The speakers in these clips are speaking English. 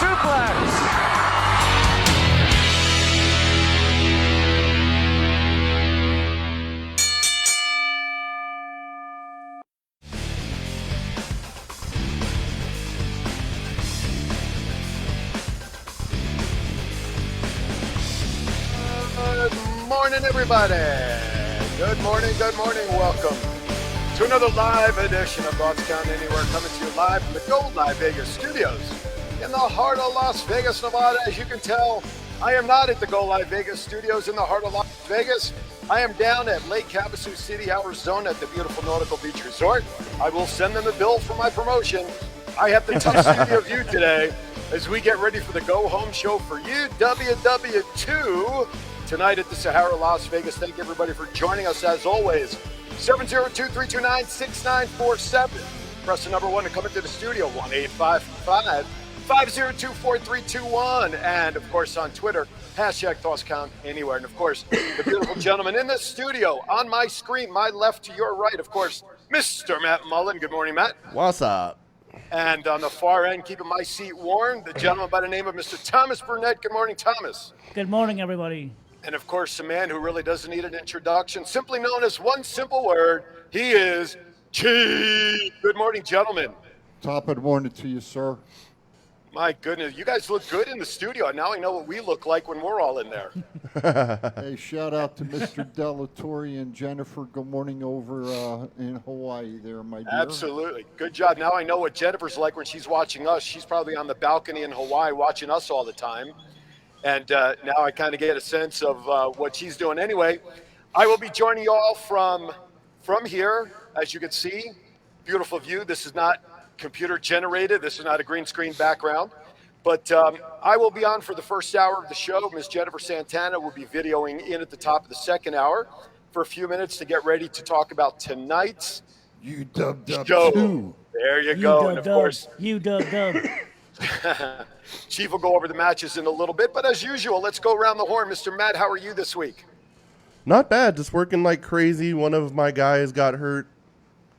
suplex. Good morning, everybody. Good morning, welcome to another live edition of Thoughts Count Anywhere, coming to you live from the Gold Live Vegas studios in the heart of Las Vegas, Nevada. As you can tell, I am not at the Gold Live Vegas studios in the heart of Las Vegas. I am down at Lake Havasu City, Arizona at the beautiful Nautical Beach Resort. I will send them the bill for my promotion. I have the tough studio view today as we get ready for the go-home show for UWW2 tonight at the Sahara, Las Vegas. Thank you, everybody, for joining us, as always. 702-329-6947. Press the number 1 to come into the studio, 1-855-502-4321. And, of course, on Twitter, hashtag ThoughtsCountAnywhere. And, of course, the beautiful gentleman in the studio, on my screen, my left to your right, of course, Mr. Matt Mullen. Good morning, Matt. What's up? And on the far end, keeping my seat warm, the gentleman by the name of Mr. Thomas Burnett. Good morning, Thomas. Good morning, everybody. And, of course, a man who really doesn't need an introduction, simply known as one simple word. He is Chief. Good morning, gentlemen. Top of the morning to you, sir. My goodness, you guys look good in the studio. Now I know what we look like when we're all in there. Hey, shout out to Mr. Delatorre and Jennifer. Good morning over in Hawaii there, my dear. Absolutely. Good job. Now I know what Jennifer's like when she's watching us. She's probably on the balcony in Hawaii watching us all the time. And now I kind of get a sense of what she's doing. Anyway, I will be joining you all from here, as you can see. Beautiful view. This is not computer generated. This is not a green screen background. But I will be on for the first hour of the show. Ms. Jennifer Santana will be videoing in at the top of the second hour for a few minutes to get ready to talk about tonight's UWW2. There you go. And of course, UWW. Chief will go over the matches in a little bit, but as usual, let's go around the horn. Mr. Matt, how are you this week? Not bad. Just working like crazy. One of my guys got hurt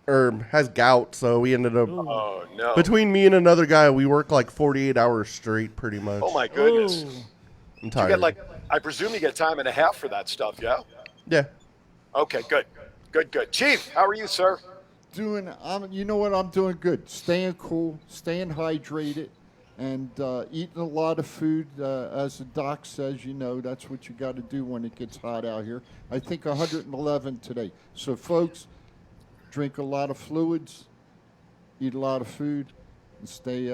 or has gout, so we ended up. Oh, no. Between me and another guy, we work like 48 hours straight, pretty much. Oh, my goodness. I'm tired. You get I presume you get time and a half for that stuff, yeah? Yeah. Okay, good. Good. Chief, how are you, sir? You know what? I'm doing good. Staying cool, staying hydrated, and eating a lot of food. As the doc says, that's what you got to do when it gets hot out here. I think 111 today. So, folks, drink a lot of fluids, eat a lot of food, and stay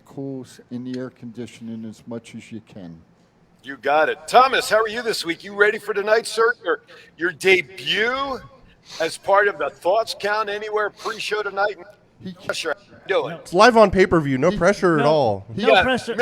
cool in the air conditioning as much as you can. You got it. Thomas, how are you this week? You ready for tonight, sir? Your debut as part of the Thoughts Count Anywhere pre-show tonight? Pressure. How you doing? It's live on pay-per-view. No pressure at all. No pressure.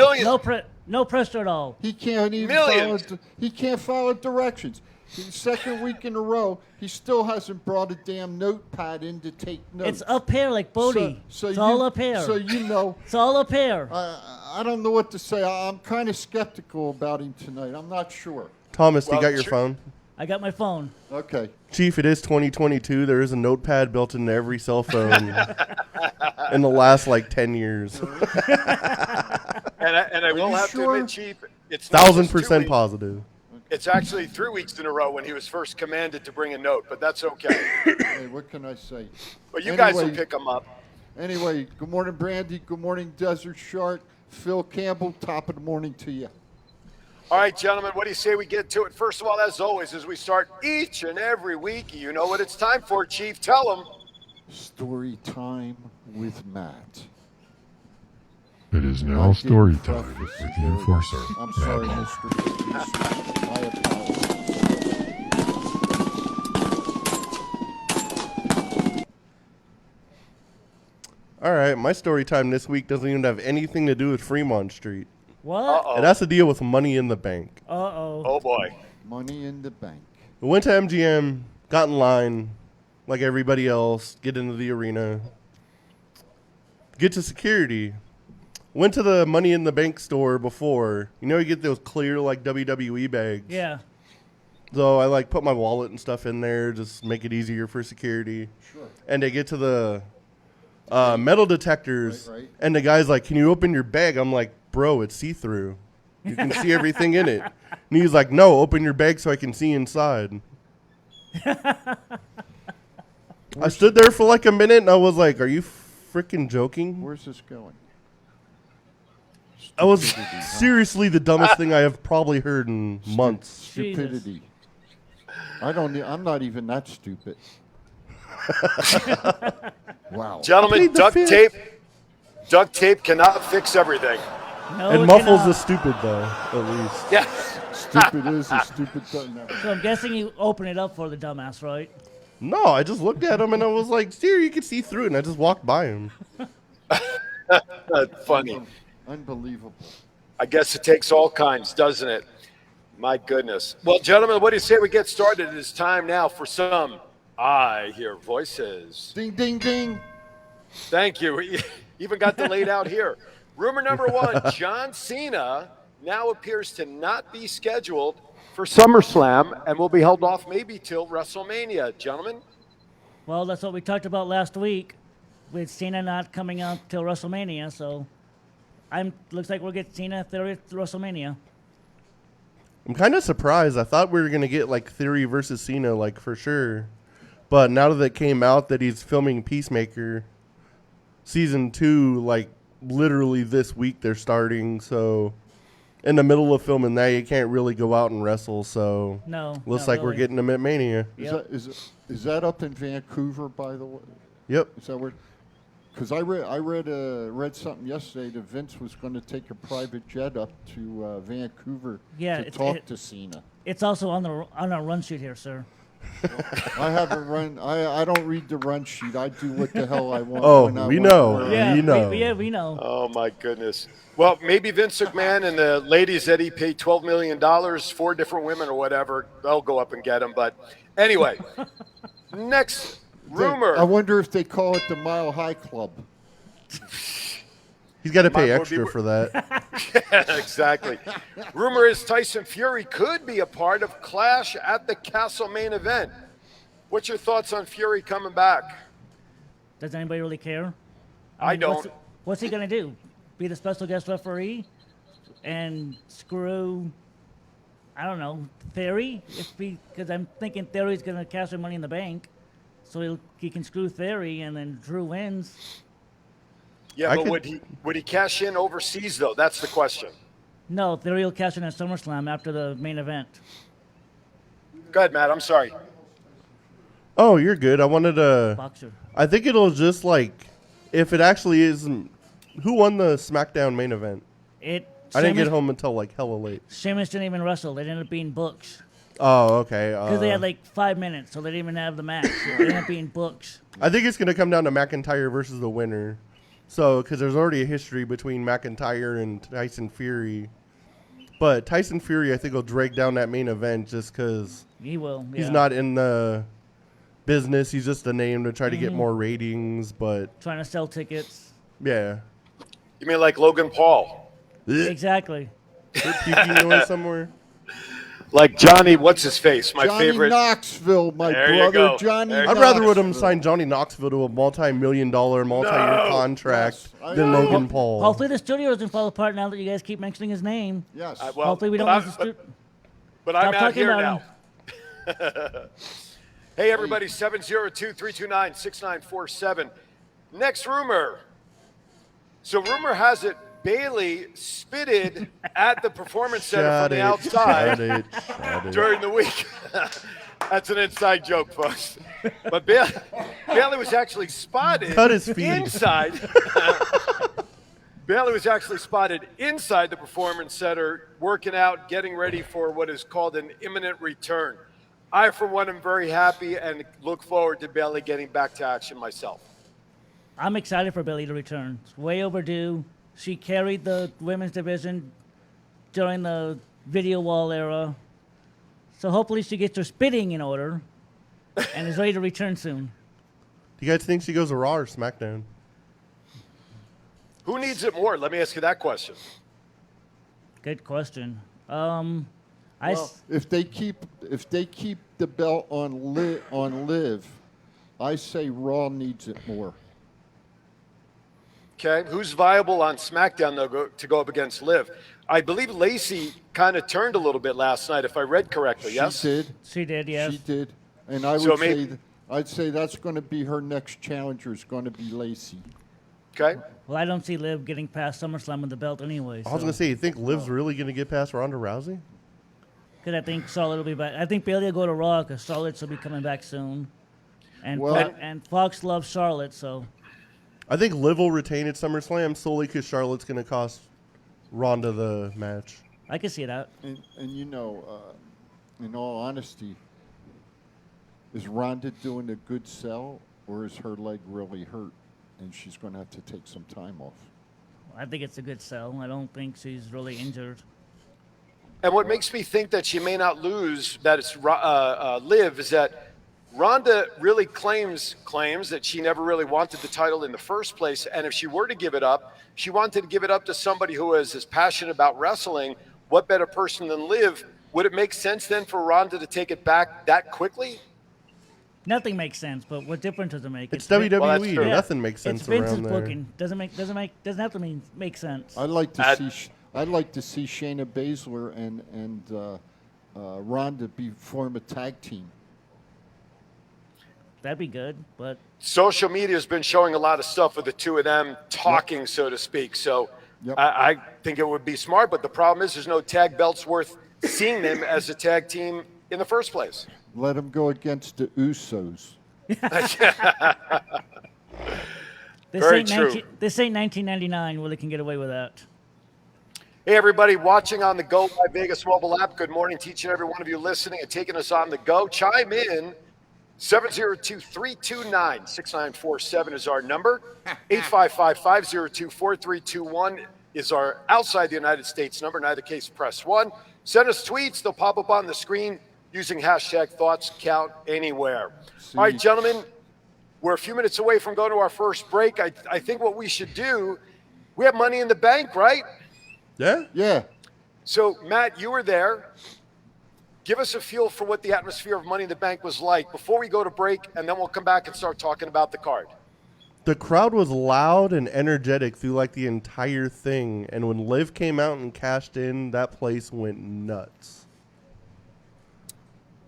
No pressure at all. He can't even follow directions. The second week in a row, he still hasn't brought a damn notepad in to take notes. It's up here like Bodie. It's all up here. So It's all up here. I don't know what to say. I'm kind of skeptical about him tonight. I'm not sure. Thomas, you got your phone? I got my phone. Okay. Chief, it is 2022. There is a notepad built into every cell phone in the last, 10 years. And I will have to admit, Chief, it's 1,000% positive. It's actually 3 weeks in a row when he was first commanded to bring a note, but that's okay. Hey, what can I say? But you guys will pick them up. Anyway, good morning, Brandy. Good morning, Desert Shark. Phil Campbell, top of the morning to you. All right, gentlemen, what do you say we get to it? First of all, as always, as we start each and every week, you know what it's time for, Chief. Tell them. Story time with Matt. It is now story time with the Enforcer. I'm sorry, Mr. I apologize. All right, my story time this week doesn't even have anything to do with Fremont Street. What? Uh-oh. It has to deal with Money in the Bank. Uh-oh. Oh, boy. Money in the bank. We went to MGM, got in line like everybody else, get into the arena, get to security. Went to the Money in the Bank store before. You get those clear, WWE bags. Yeah. So I, put my wallet and stuff in there, just make it easier for security. Sure. And they get to the metal detectors, right. and the guy's like, can you open your bag? I'm like, bro, it's see-through. You can see everything in it. And he's like, no, open your bag so I can see inside. I stood there for like a minute, and I was like, are you freaking joking? Where's this going? That was seriously the dumbest thing I have probably heard in months. Stupidity. I'm not even that stupid. Wow. Gentlemen, duct tape cannot fix everything. No, And it Muffles cannot. is stupid, though, at least. Yeah. Stupid is a stupid doesn't have. So I'm guessing you open it up for the dumbass, right? No, I just looked at him, and I was like, "Steer, you can see through it," and I just walked by him. That's funny. Unbelievable. I guess it takes all kinds, doesn't it? My goodness. Well, gentlemen, what do you say we get started? It is time now for some I Hear Voices. Ding, ding, ding. Thank you. We even got delayed out here. Rumor number one, John Cena now appears to not be scheduled for SummerSlam and will be held off maybe till WrestleMania. Gentlemen? Well, that's what we talked about last week with Cena not coming out till WrestleMania. So looks like we'll get Cena Theory at WrestleMania. I'm kind of surprised. I thought we were gonna get like Theory versus Cena, like for sure. But now that it came out that he's filming Peacemaker season 2, like literally this week they're starting. So in the middle of filming that, you can't really go out and wrestle. So No. looks not like we're really. getting him at Mania. Yep. Is that up in Vancouver, by the way? Yep. Is that where? Because I read something yesterday that Vince was going to take a private jet up to Vancouver Yeah, to talk to Cena. It's also on our run sheet here, sir. I haven't run. I don't read the run sheet. I do what the hell I want. Oh, when I we want, know. where I- Yeah, you know. we know. Oh, my goodness. Well, maybe Vince McMahon and the ladies that he paid $12 million, 4 different women or whatever, they'll go up and get him. But anyway, next rumor. I wonder if they call it the Mile High Club. He's got to pay Mine would extra be- for that. Yeah, exactly. Rumor is Tyson Fury could be a part of Clash at the Castle main event. What's your thoughts on Fury coming back? Does anybody really care? I don't. What's he gonna do? Be the special guest referee and screw? I don't know, Theory. Because I'm thinking Theory's gonna cash their Money in the Bank, so he can screw Theory, and then Drew wins. Yeah, I but could- would he cash in overseas though? That's the question. No, Theory will cash in at SummerSlam after the main event. Go ahead, Matt. I'm sorry. Oh, you're good. I wanted to. Boxer. I think it'll just like, if it actually isn't. Who won the SmackDown main event? I didn't get home until like hella late. Sheamus didn't even wrestle. They ended up being books. Oh, okay. Because they had like 5 minutes, so they didn't even have the match. So they ended up being books. I think it's gonna come down to McIntyre versus the winner. So, because there's already a history between McIntyre and Tyson Fury, but Tyson Fury I think will drag down that main event just because He will. he's yeah. not in the business. He's just a name to try to get more ratings. But Trying to sell tickets. yeah, You mean like Logan Paul? Exactly. they're puking noise somewhere. Like Johnny, what's his face? My Johnny favorite. Knoxville, my There you brother go. Johnny. There you I'd go. rather would him Knoxville. sign Johnny Knoxville to a multi-million-dollar, multi-year No. contract Yes, I than know. Logan Paul. Hopefully the studio doesn't fall apart now that you guys keep mentioning his name. Yes. Well, Hopefully we don't but lose the studio. But I'm Stop out talking here about now. Hey, everybody, 702-329-6947. Next rumor. So rumor has it Bailey spitted at the Performance Center Shut from the it, outside shut it. during the week. That's an inside joke, folks. But Bailey was actually spotted Cut his feet. inside. Bailey was actually spotted inside the Performance Center, working out, getting ready for what is called an imminent return. I, for one, am very happy and look forward to Bailey getting back to action myself. I'm excited for Bailey to return. It's way overdue. She carried the women's division during the video wall era. So hopefully she gets her spitting in order and is ready to return soon. Do you guys think she goes to Raw or SmackDown? Who needs it more? Let me ask you that question. Good question. Well, if they keep the belt on Liv, I say Raw needs it more. Okay, who's viable on SmackDown though to go up against Liv? I believe Lacey kind of turned a little bit last night, if I read correctly. Yes, She did. She did, yes. She did. And I So would maybe- say I'd say that's going to be her next challenger is going to be Lacey. Okay. Well, I don't see Liv getting past SummerSlam with the belt anyway. I was gonna say, you think Liv's really gonna get past Ronda Rousey? Because I think Charlotte will be back. I think Bailey will go to Raw because Charlotte will be coming back soon. And, Well- and Fox loves Charlotte, so I think Liv will retain at SummerSlam solely because Charlotte's gonna cost Ronda the match. I can see that. And in all honesty, is Ronda doing a good sell, or is her leg really hurt, and she's going to have to take some time off? I think it's a good sell. I don't think she's really injured. And what makes me think that she may not lose, that it's Liv, is that Ronda really claims that she never really wanted the title in the first place. And if she were to give it up, she wanted to give it up to somebody who is as passionate about wrestling. What better person than Liv? Would it make sense then for Ronda to take it back that quickly? Nothing makes sense, but what difference does it make? It's Vin- WWE. Well, that's true. Nothing makes sense It's Vince's around there. booking. Doesn't have to make sense. I'd like to At- see. I'd like to see Shayna Baszler and Ronda form a tag team. That'd be good, but Social media has been showing a lot of stuff with the two of them talking, so to speak. So Yep. I think it would be smart, but the problem is there's no tag belts worth seeing them as a tag team in the first place. Let them go against the Usos. Very true. This ain't 1999 where they can get away with that. Hey, everybody watching on the Go by Vegas mobile app. Good morning to each and every one of you listening and taking us on the go. Chime in. 702-329-6947 is our number. 855-502-4321 is our outside the United States number. In either case, press 1. Send us tweets. They'll pop up on the screen using hashtag thoughts count anywhere. All right, gentlemen, we're a few minutes away from going to our first break. I think what we should do, we have Money in the Bank, right? Yeah. Yeah. So, Matt, you were there. Give us a feel for what the atmosphere of Money in the Bank was like before we go to break, and then we'll come back and start talking about the card. The crowd was loud and energetic through like the entire thing, and when Liv came out and cashed in, that place went nuts.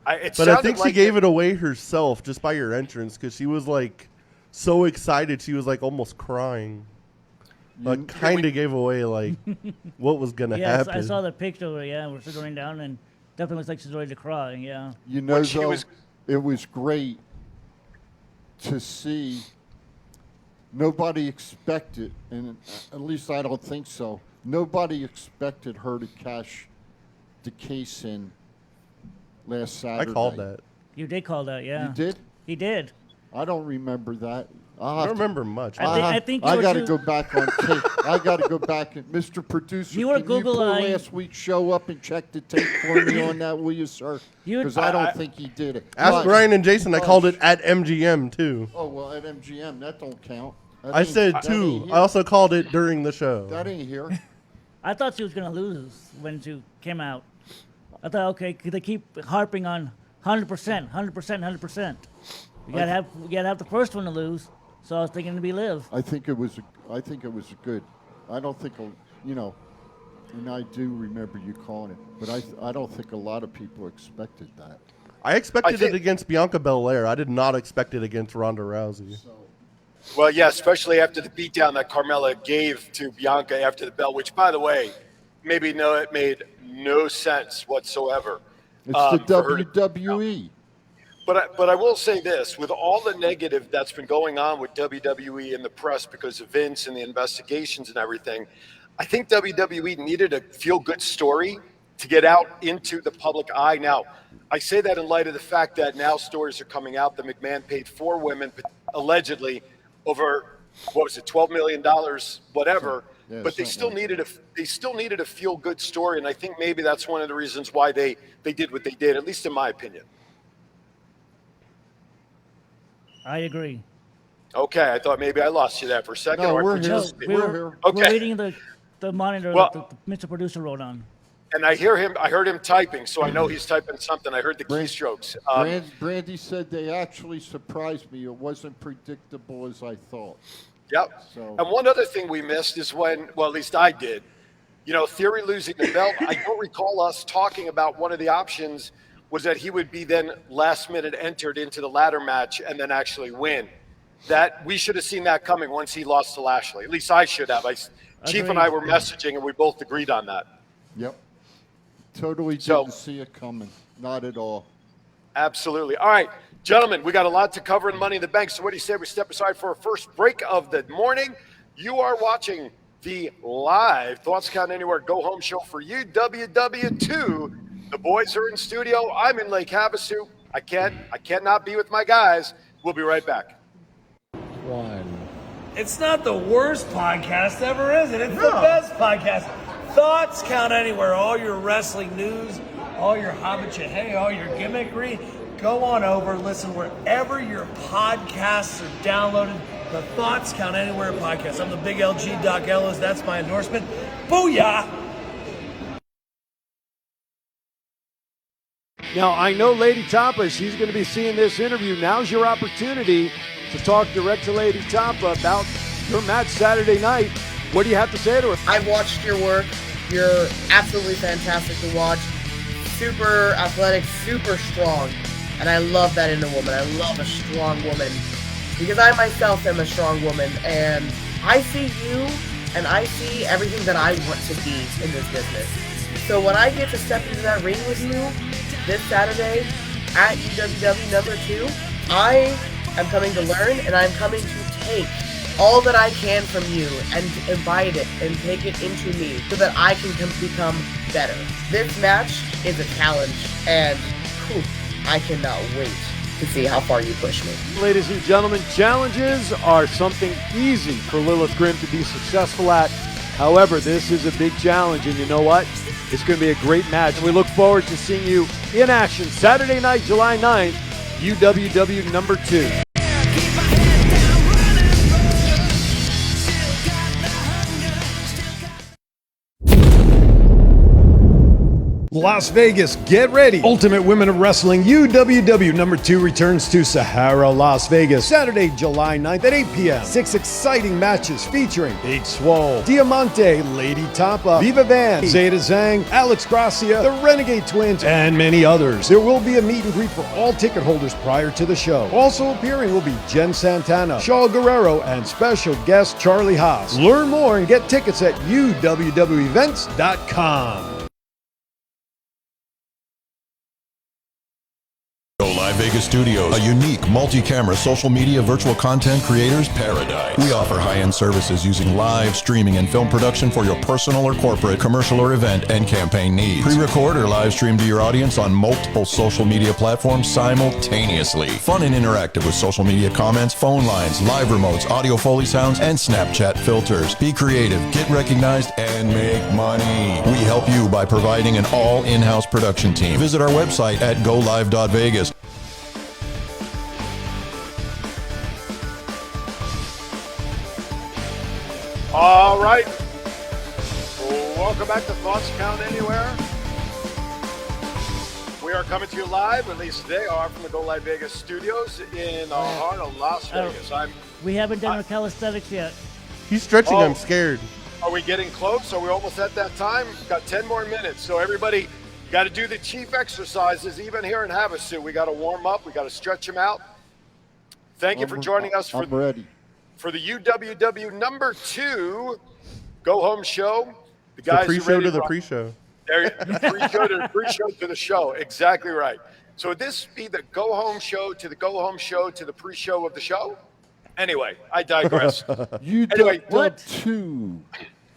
But I think she gave it away herself just by her entrance because she was like so excited she was like almost crying. Like kind of gave away like what was gonna Yeah, happen. I saw the picture where, we're sitting down and definitely looks like she's ready to cry, yeah. You know, When she though, was- it was great to see. Nobody expected, and at least I don't think so. Nobody expected her to cash the case in last I Saturday. called that. You did call that, yeah. You did? He did. I don't remember that. I don't remember much. I think you I were got to too- go back on tape. I got to go back and Mr. Producer, You were can you pull Google-eying- last week's show up and check the tape for me on that, will you, sir? You- Because I don't think he did it. Ask But- Ryan and Jason. I called it at MGM too. Oh well, at MGM that don't count. That I ain't- said that 2. ain't I here. also called it during the show. That ain't here. I thought she was going to lose when she came out. I thought, okay, could they keep harping on 100%, 100%, 100%? You got to have the first one to lose. So I was thinking to be Liv. I think it was good. I don't think and I do remember you calling it, but I don't think a lot of people expected that. I expected think- it against Bianca Belair. I did not expect it against Ronda Rousey. Well, yeah, especially after the beatdown that Carmella gave to Bianca after the belt, which, by the way, it made no sense whatsoever. It's for the her to- WWE. But I will say this, with all the negative that's been going on with WWE and the press because of Vince and the investigations and everything, I think WWE needed a feel-good story to get out into the public eye. Now, I say that in light of the fact that now stories are coming out that McMahon paid 4 women allegedly over, what was it, $12 million, whatever. Yeah, but they still something like needed a feel-good story, and I think maybe that's one of the reasons why they did what they did, at least in my opinion. I agree. Okay, I thought maybe I lost you there for a second. No, or I we're put here. you to No, sleep. We're here. We're Okay. reading the monitor Well- that the Mr. Producer wrote on. And I heard him typing, so I know he's typing something. I heard the keystrokes. Brandy said they actually surprised me. It wasn't predictable as I thought. Yep. So- And one other thing we missed is when, well, at least I did, Theory losing the belt. I don't recall us talking about one of the options was that he would be then last minute entered into the ladder match and then actually win. That we should have seen that coming once he lost to Lashley. At least I should have. Chief and I were messaging and we both agreed on that. Yep. Totally So- didn't see it coming. Not at all. Absolutely. All right, gentlemen, we got a lot to cover in Money in the Bank. So what do you say we step aside for our first break of the morning? You are watching the live Thoughts Count Anywhere Go Home show for UWW2. The boys are in studio. I'm in Lake Havasu. I cannot be with my guys. We'll be right back. It's not the worst podcast ever, is it? It's the best podcast. Thoughts Count Anywhere. All your wrestling news, all your hobbit hey, all your gimmickry. Go on over, listen wherever your podcasts are downloaded. The Thoughts Count Anywhere podcast. I'm the big LG Doc Ellis. That's my endorsement. Booyah! Now, I know Lady Tapa, she's going to be seeing this interview. Now's your opportunity to talk direct to Lady Tapa about your match Saturday night. What do you have to say to her? I've watched your work. You're absolutely fantastic to watch. Super athletic, super strong. And I love that in a woman. I love a strong woman. Because I myself am a strong woman. And I see you, and I see everything that I want to be in this business. So when I get to step into that ring with you this Saturday at UWW number 2, I am coming to learn, and I'm coming to take all that I can from you and imbibe it and take it into me so that I can become better. This match is a challenge, and I cannot wait to see how far you push me. Ladies and gentlemen, challenges are something easy for Lilith Grimm to be successful at. However, this is a big challenge, and you know what? It's going to be a great match. We look forward to seeing you in action Saturday night, July 9th, UWW number 2. Las Vegas, get ready. Ultimate Women of Wrestling UWW number 2 returns to Sahara, Las Vegas, Saturday, July 9th at 8 p.m. 6 exciting matches featuring Big Swole, Diamante, Lady Tapa, Viva Van, Zeta Zhang, Alex Gracia, the Renegade Twins, and many others. There will be a meet and greet for all ticket holders prior to the show. Also appearing will be Jen Santana, Shaw Guerrero, and special guest Charlie Haas. Learn more and get tickets at uwwevents.com. Go Live Vegas Studios, a unique multi-camera social media virtual content creators paradise. We offer high-end services using live streaming and film production for your personal or corporate, commercial or event and campaign needs. Pre-record or live stream to your audience on multiple social media platforms simultaneously. Fun and interactive with social media comments, phone lines, live remotes, audio Foley sounds, and Snapchat filters. Be creative, get recognized, and make money. We help you by providing an all in-house production team. Visit our website at golive.vegas. All right. Welcome back to Thoughts Count Anywhere. We are coming to you live, at least they are, from the Go Live Vegas studios in the heart of Las Vegas. We haven't done our calisthenics yet. He's stretching. I'm scared. Are we getting close? Are we almost at that time? Got 10 more minutes. So everybody got to do the chief exercises, even here in Havasu. We got to warm up. We got to stretch them out. Thank you for joining us for the UWW number 2 Go Home show. The guys the pre-show to the pre-show. The pre-show to the pre-show to the show. Exactly right. So would this be the Go Home show to the Go Home show to the pre-show of the show? Anyway, I digress. Anyway, what? 2.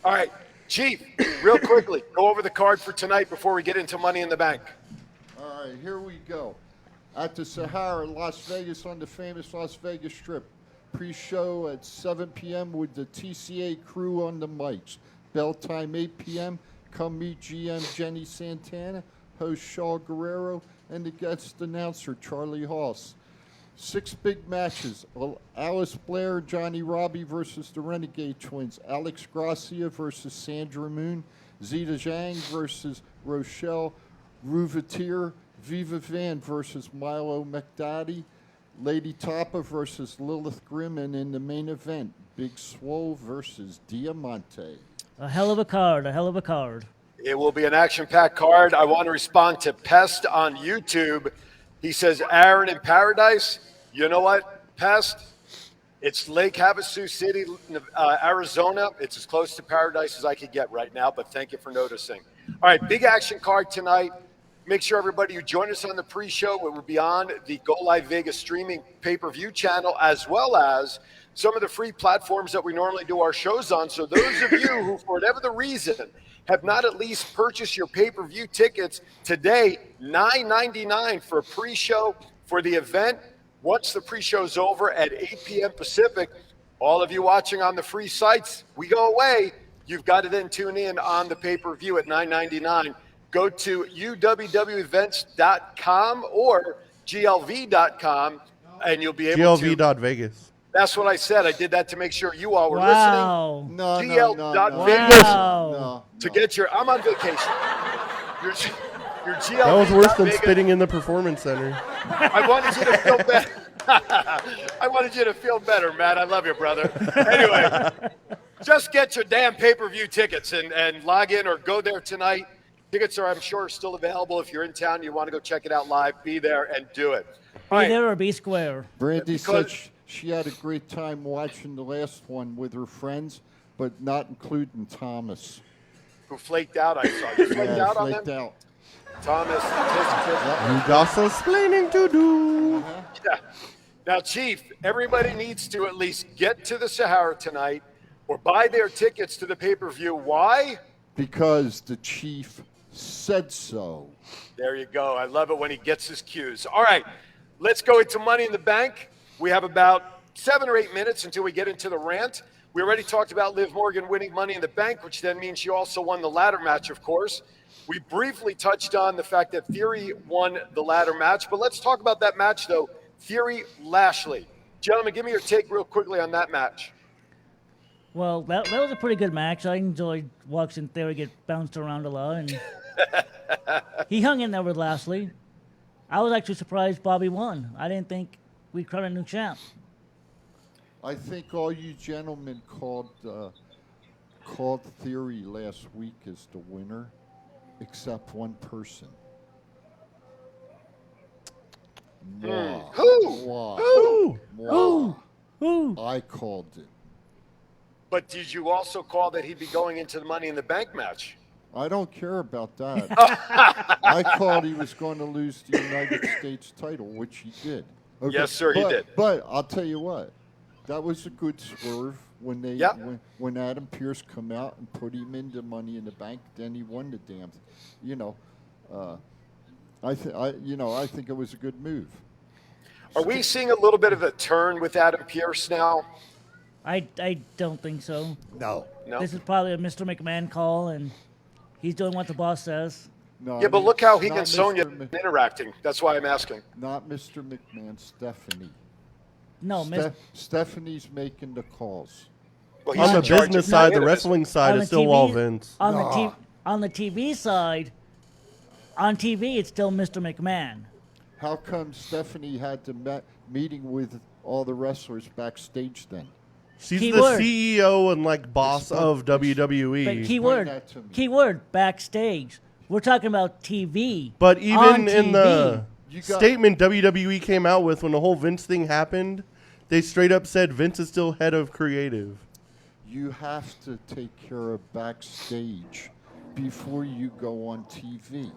All right, Chief, real quickly, go over the card for tonight before we get into Money in the Bank. All right, here we go. At the Sahara, Las Vegas, on the famous Las Vegas Strip. Pre-show at 7 p.m. with the TCA crew on the mics. Bell time 8 p.m. Come meet GM Jenny Santana, host Shaw Guerrero, and the guest announcer Charlie Haas. 6 big matches. Alice Blair, Johnny Robbie versus the Renegade Twins. Alex Gracia versus Sandra Moon. Zeta Zhang versus Rochelle Rouveteer. Viva Van versus Milo McDaddy. Lady Tapa versus Lilith Grimm, and in the main event, Big Swole versus Diamante. A hell of a card. A hell of a card. It will be an action-packed card. I want to respond to Pest on YouTube. He says, Aaron in Paradise. You know what, Pest? It's Lake Havasu City, Arizona. It's as close to Paradise as I could get right now, but thank you for noticing. All right, big action card tonight. Make sure everybody who join us on the pre-show, it will be on the Go Live Vegas streaming pay-per-view channel, as well as some of the free platforms that we normally do our shows on. So those of you who, for whatever the reason, have not at least purchased your pay-per-view tickets today, $9.99 for a pre-show for the event. Once the pre-show's over at 8 p.m. Pacific, all of you watching on the free sites, we go away. You've got to then tune in on the pay-per-view at $9.99. Go to uwwevents.com or glv.com, and you'll be able to. glv.vegas. That's what I said. I did that to make sure you all were Wow. listening. No, GL.Vegas Wow. to get your. I'm on vacation. Your GL. That was worse than spitting in the performance center. I wanted you to feel better. I wanted you to feel better, Matt. I love you, brother. Anyway, just get your damn pay-per-view tickets and log in or go there tonight. Tickets are, I'm sure, still available. If you're in town, you want to go check it out live, be there and do it. Be there or be square. Brandy said she had a great time watching the last one with her friends, but not including Thomas. Who flaked out, I saw. You flaked out on them? Flaked out. Thomas. You got some explaining to do. Yeah. Now, Chief, everybody needs to at least get to the Sahara tonight or buy their tickets to the pay-per-view. Why? Because the Chief said so. There you go. I love it when he gets his cues. All right, let's go into Money in the Bank. We have about 7 or 8 minutes until we get into the rant. We already talked about Liv Morgan winning Money in the Bank, which then means she also won the ladder match, of course. We briefly touched on the fact that Theory won the ladder match, but let's talk about that match, though. Theory Lashley. Gentlemen, give me your take real quickly on that match. Well, that was a pretty good match. I enjoyed watching Theory get bounced around a lot, and he hung in there with Lashley. I was actually surprised Bobby won. I didn't think we'd crown a new champ. I think all you gentlemen called Theory last week as the winner, except one person. Moi. Who? Moi. Who? Moi. Who? I called it. But did you also call that he'd be going into the Money in the Bank match? I don't care about that. I called he was going to lose the United States title, which he did. Okay, Yes, sir, he did. But I'll tell you what, that was a good swerve when they when Adam Pearce come out and put him into Money in the Bank. Then he won the damn. I think it was a good move. Are we seeing a little bit of a turn with Adam Pearce now? I don't think so. No. This is probably a Mr. McMahon call, and he's doing what the boss says. No. Yeah, but look how he not and Sonya Mr. interacting. That's why I'm asking. Not Mr. McMahon, Stephanie. No, Stephanie's making the calls. Well, he's On the in charge business of side, the creative. wrestling side on is the still TV all Vince. On the TV side, on TV it's still Mr. McMahon. How come Stephanie had the meeting with all the wrestlers backstage then? She's Keyword. the CEO and boss of But WWE. that to me. keyword backstage. We're talking about TV. But on even in the You got- statement WWE came out with when the whole Vince thing happened, they straight up said Vince is still head of creative. You have to take care of backstage before you go on TV.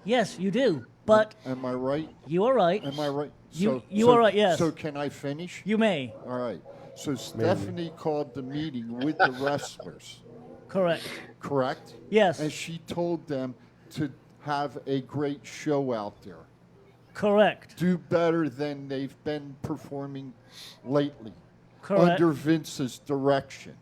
Yes, you do. But Am I right? you are right. Am I right? You are right, yes. So can I finish? You may. All right. So Stephanie called the meeting with the wrestlers, Correct. correct? Yes. And she told them to have a great show out there. Correct. Do better than they've been performing lately. Correct. Under Vince's direction.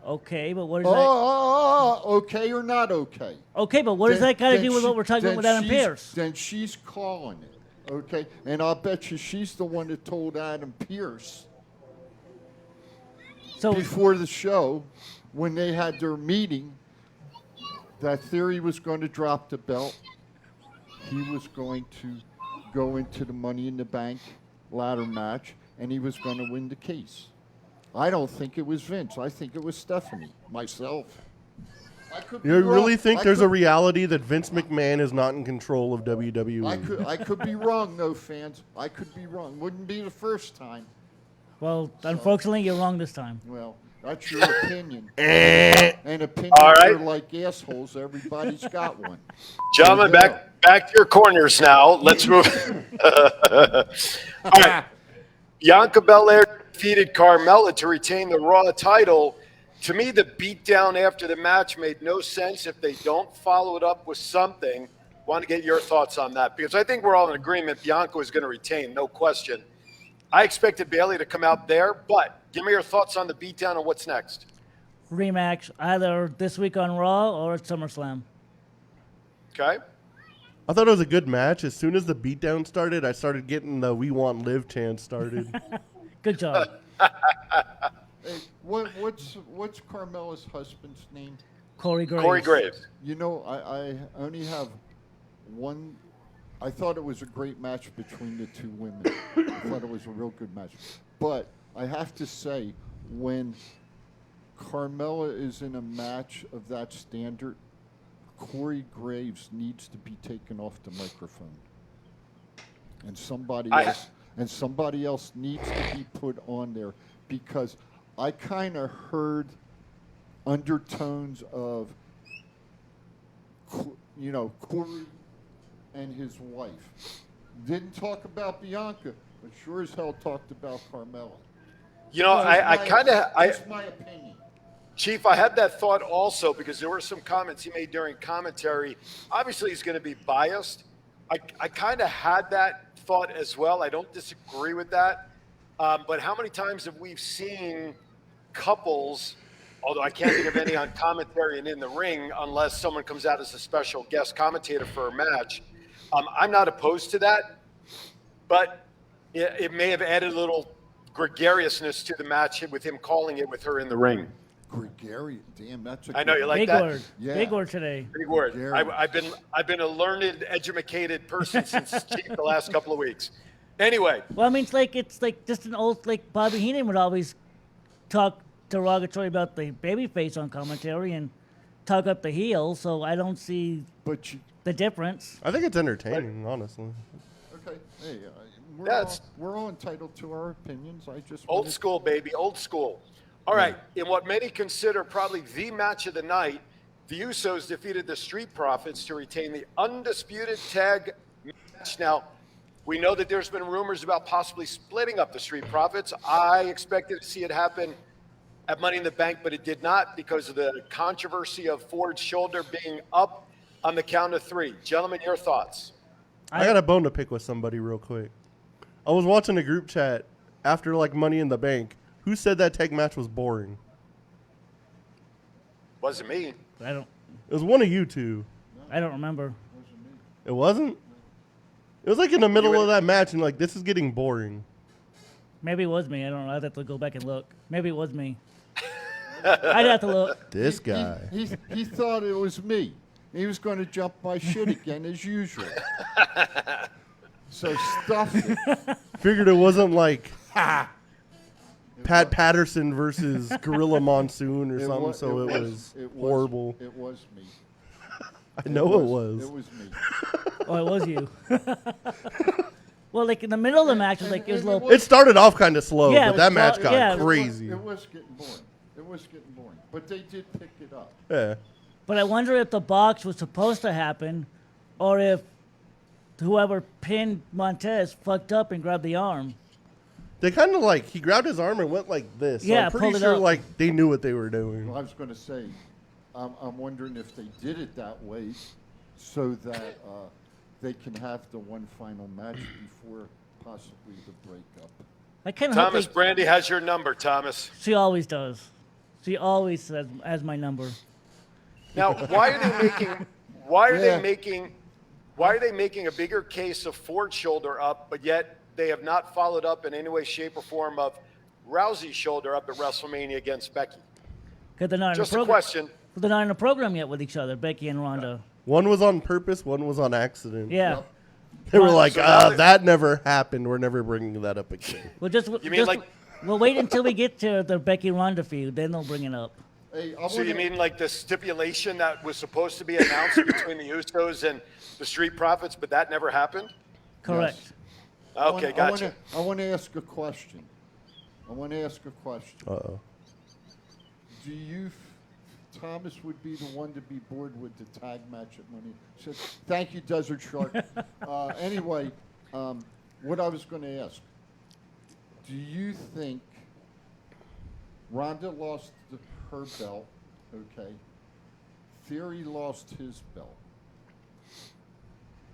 Okay, but what does that? Okay or not okay? Okay, but what does that got to do with what we're talking about with Adam Pearce? Then she's calling it, okay? And I'll bet you she's the one that told Adam Pearce So before the show, when they had their meeting, that Theory was going to drop the belt. He was going to go into the Money in the Bank ladder match, and he was going to win the case. I don't think it was Vince. I think it was Stephanie, myself. I could be You wrong. really think there's a could- reality that Vince McMahon is not in control of WWE? I could be wrong, though, fans. I could be wrong. Wouldn't be the first time. Well, unfortunately, you're wrong this time. Well, that's your opinion. And opinions All right. are like assholes. Everybody's got one. Gentlemen, There you go. back to your corners now. Let's move. All right. Bianca Belair defeated Carmella to retain the Raw title. To me, the beatdown after the match made no sense if they don't follow it up with something. Want to get your thoughts on that? Because I think we're all in agreement Bianca was going to retain, no question. I expected Bayley to come out there, but give me your thoughts on the beatdown and what's next. Rematch either this week on Raw or at SummerSlam. Okay? I thought it was a good match. As soon as the beatdown started, I started getting the "We Want Liv" chant started. Good job. Hey, what's Carmella's husband's name? Corey Graves. Corey Graves. You know, I only have one. I thought it was a great match between the two women. I thought it was a real good match. But I have to say, when Carmella is in a match of that standard, Corey Graves needs to be taken off the microphone. And somebody else needs to be put on there, because I kind of heard undertones of, Corey and his wife. Didn't talk about Bianca, but sure as hell talked about Carmella. You know, That's my opinion. Chief, I had that thought also because there were some comments he made during commentary. Obviously, he's going to be biased. I kind of had that thought as well. I don't disagree with that. But how many times have we seen couples, although I can't think of any on commentary and in the ring unless someone comes out as a special guest commentator for a match. I'm not opposed to that, but it may have added a little gregariousness to the match with him calling it with her in the ring. Gregarious, damn, that's a I know good you like Big that. word. Yeah. Big word today. Big word. Gregarious. I've been a learned, educated person since Chief the last couple of weeks. Anyway, Well, I mean, it's like just an old, like Bobby Heenan would always talk derogatory about the babyface on commentary and talk up the heel, so I don't see But you, the difference. I think it's entertaining, honestly. okay, hey, That's- we're all entitled to our opinions. I just old wanted- school, baby, old school. All right, in what many consider probably the match of the night, the Usos defeated the Street Profits to retain the undisputed tag match. Now, we know that there's been rumors about possibly splitting up the Street Profits. I expected to see it happen at Money in the Bank, but it did not because of the controversy of Ford's shoulder being up on the count of three. Gentlemen, your thoughts? I got a bone to pick with somebody real quick. I was watching a group chat after like Money in the Bank. Who said that tag match was boring? Wasn't me. I don't It was one of you two. remember. It wasn't? It was like in the middle of that match and like, this is getting boring. Maybe it was me. I don't know. I'd have to go back and look. Maybe it was me. I'd have to look. This guy. He thought it was me. He was going to jump my shit again as usual. So stuff it. Figured it wasn't like Pat Patterson versus Gorilla Monsoon or something, so it was horrible. It was me. I know it was. It was me. Oh, it was you. Well, like in the middle of the match, it was a little. It started off kind of slow, Yeah, it but was that match got yeah. crazy. It was getting boring. It was getting boring. But they did pick it up. Yeah. But I wonder if the box was supposed to happen, or if whoever pinned Montez fucked up and grabbed the arm. They kind of like, he grabbed his arm and went like this. So Yeah, I'm pretty pulled it sure up. like they knew what they were doing. Well, I was going to say, I'm wondering if they did it that way so that they can have the one final match before possibly the breakup. I kind of hope Thomas Brandy has your number, Thomas. She always does. She always says has my number. Now, why are they making? Why are Yeah. they making? Why are they making a bigger case of Ford's shoulder up, but yet they have not followed up in any way, shape, or form of Rousey's shoulder up at WrestleMania against Becky? Because they're not Just in a the program. question. They're not in a program yet with each other, Becky and Ronda. One was on purpose, one was on accident. Yeah. They were like, So now that- that never happened. We're never bringing that up again. Well, just You mean like? we'll wait until we get to the Becky Ronda feud, then they'll bring it up. Hey, So you mean like the stipulation that was supposed to be announced between the Usos and the Street Profits, but that never happened? Correct. Yes. Okay, gotcha. I want to ask a question. Uh-oh. Do you, Thomas would be the one to be bored with the tag match at Money? So, thank you, Desert Shark. Anyway, what I was going to ask, do you think Ronda lost her belt, okay? Theory lost his belt.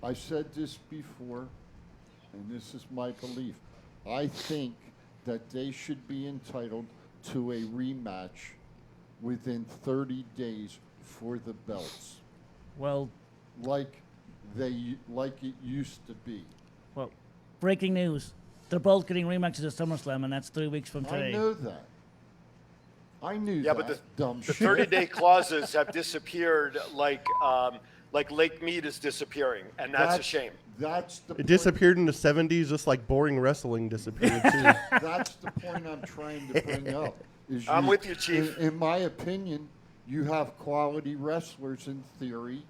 I said this before, and this is my belief. I think that they should be entitled to a rematch within 30 days for the belts, Well, like it used to be. well, breaking news. They're both getting rematches at SummerSlam, and that's 3 weeks from I today. know that. I knew Yeah, that. but dumb the shit. 30-day clauses have disappeared like Lake Mead is disappearing, and that's a shame. That's the It point. disappeared in the 70s just like boring wrestling disappeared, too. That's the point I'm trying to bring up. Is I'm with you, Chief. In my opinion, you have quality wrestlers in Theory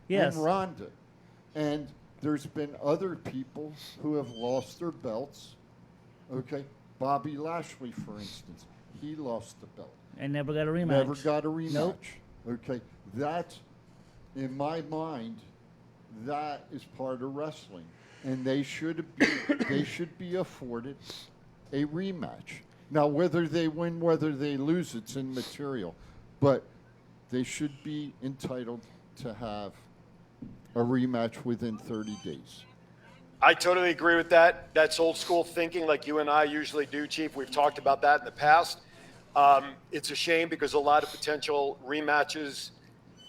Yes. and Ronda. And there's been other people who have lost their belts. Okay? Bobby Lashley, for instance. He lost the belt. And never got a rematch. Never got a rematch. Nope. Okay? That's, in my mind, that is part of wrestling. And they should be afforded a rematch. Now, whether they win, whether they lose, it's immaterial. But they should be entitled to have a rematch within 30 days. I totally agree with that. That's old school thinking like you and I usually do, Chief. We've talked about that in the past. It's a shame because a lot of potential rematches,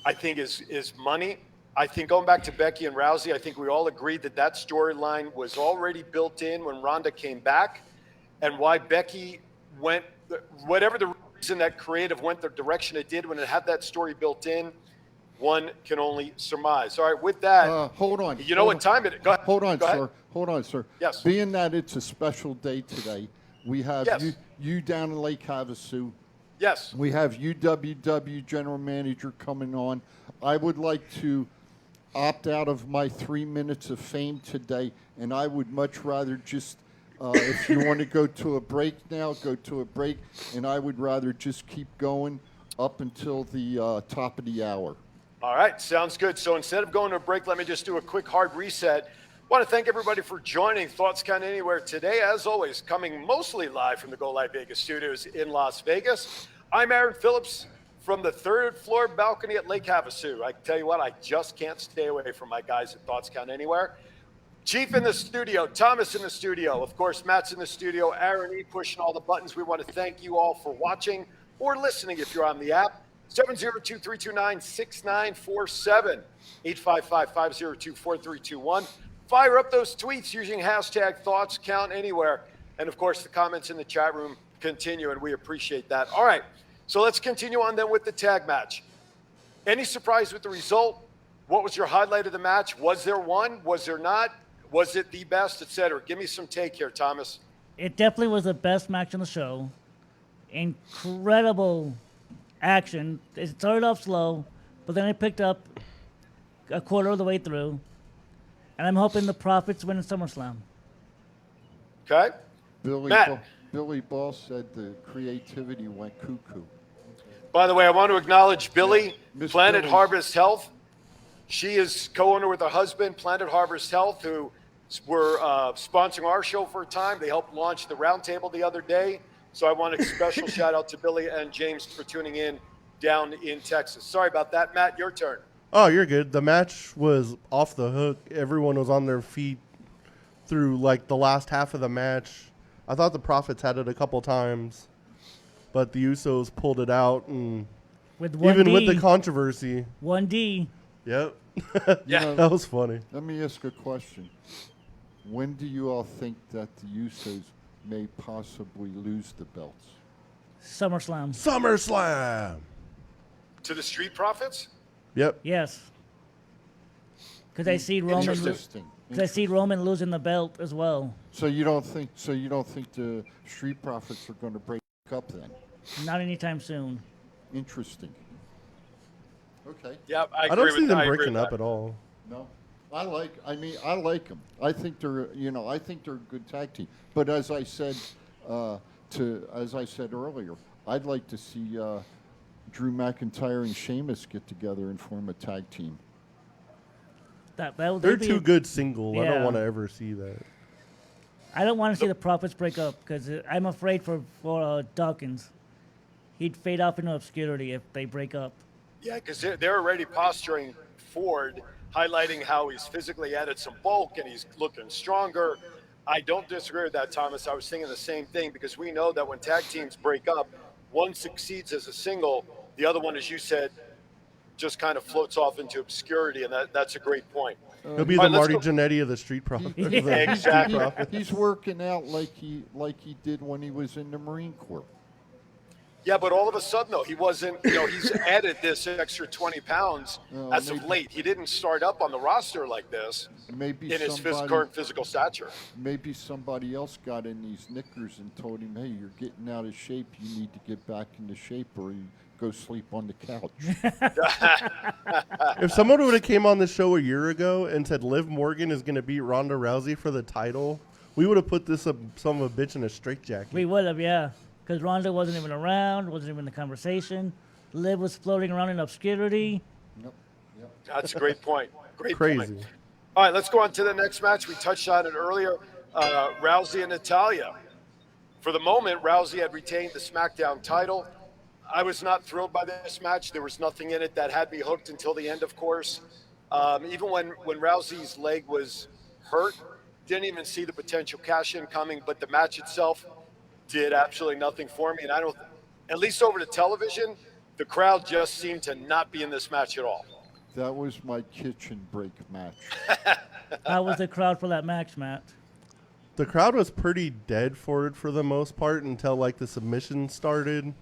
I think, is money. I think going back to Becky and Rousey, I think we all agreed that that storyline was already built in when Ronda came back, and why Becky went, whatever the reason that creative went the direction it did when it had that story built in, one can only surmise. All right, with that, Hold on. you know what time it is. Go ahead. Hold on, Go ahead. sir. Hold on, sir. Yes. Being that it's a special day today, we have Yes. you down in Lake Havasu. Yes. We have UWW General Manager coming on. I would like to opt out of my 3 minutes of fame today, and I would much rather just, if you want to go to a break now, go to a break, and I would rather just keep going up until the top of the hour. All right, sounds good. So instead of going to a break, let me just do a quick hard reset. Want to thank everybody for joining Thoughts Count Anywhere today. As always, coming mostly live from the Go Live Vegas studios in Las Vegas. I'm Aaron Phillips from the third floor balcony at Lake Havasu. I tell you what, I just can't stay away from my guys at Thoughts Count Anywhere. Chief in the studio, Thomas in the studio, of course, Matt's in the studio, Aaron E. pushing all the buttons. We want to thank you all for watching or listening if you're on the app. 702-329-6947, 855-502-4321. Fire up those tweets using hashtag ThoughtsCountAnywhere. And, of course, the comments in the chat room continue, and we appreciate that. All right, so let's continue on then with the tag match. Any surprise with the result? What was your highlight of the match? Was there one? Was there not? Was it the best, etc.? Give me some take here, Thomas. It definitely was the best match on the show. Incredible action. It started off slow, but then it picked up a quarter of the way through. And I'm hoping the Profits win in SummerSlam. Okay. Matt. Billy Ball said the creativity went cuckoo. By the way, I want to acknowledge Billy, Miss Planet Billy. Harvest Health. She is co-owner with her husband, Planet Harvest Health, who were sponsoring our show for a time. They helped launch the roundtable the other day. So I want a special shout out to Billy and James for tuning in down in Texas. Sorry about that. Matt, your turn. Oh, you're good. The match was off the hook. Everyone was on their feet through like the last half of the match. I thought the Profits had it a couple times, but the Usos pulled it out, and With 1D. even with the controversy. 1D. Yep. Yeah. That was funny. Let me ask a question. When do you all think that the Usos may possibly lose the belts? SummerSlam. SummerSlam. To the Street Profits? Yep. Yes. Because I see Roman. Interesting. 'Cause I see Roman losing the belt as well. So you don't think the Street Profits are going to break up then? Not anytime soon. Interesting. Okay. Yeah, I don't see them breaking up at all. No, I like them. I think they're a good tag team. But as I said earlier, I'd like to see Drew McIntyre and Sheamus get together and form a tag team. They're too good single. I Yeah. don't want to ever see that. I don't want to see the Profits break up because I'm afraid for Dawkins. He'd fade off into obscurity if they break up. Yeah, because they're already posturing Ford, highlighting how he's physically added some bulk and he's looking stronger. I don't disagree with that, Thomas. I was thinking the same thing because we know that when tag teams break up, one succeeds as a single, the other one, as you said, just kind of floats off into obscurity, and that's a great point. He'll be the Marty Jannetty of the Street Profits. Exactly. He's working out like he did when he was in the Marine Corps. Yeah, but all of a sudden, though, he wasn't, he's added this extra 20 pounds as of late. He didn't start up on the roster like this in his current physical stature. Maybe somebody else got in these knickers and told him, hey, you're getting out of shape. You need to get back into shape or you go sleep on the couch. If someone would have came on the show a year ago and said Liv Morgan is going to beat Ronda Rousey for the title, we would have put this son of a bitch in a straitjacket. We would have, yeah. Because Ronda wasn't even around, wasn't even in the conversation. Liv was floating around in obscurity. Yep. That's a great point. Crazy. Point. All right, let's go on to the next match. We touched on it earlier. Rousey and Natalya. For the moment, Rousey had retained the SmackDown title. I was not thrilled by this match. There was nothing in it that had me hooked until the end, of course. Even when Rousey's leg was hurt, didn't even see the potential cash-in coming, but the match itself did absolutely nothing for me. And I don't, at least over the television, the crowd just seemed to not be in this match at all. That was my kitchen break match. How was the crowd for that match, Matt? The crowd was pretty dead for it for the most part until like the submission started,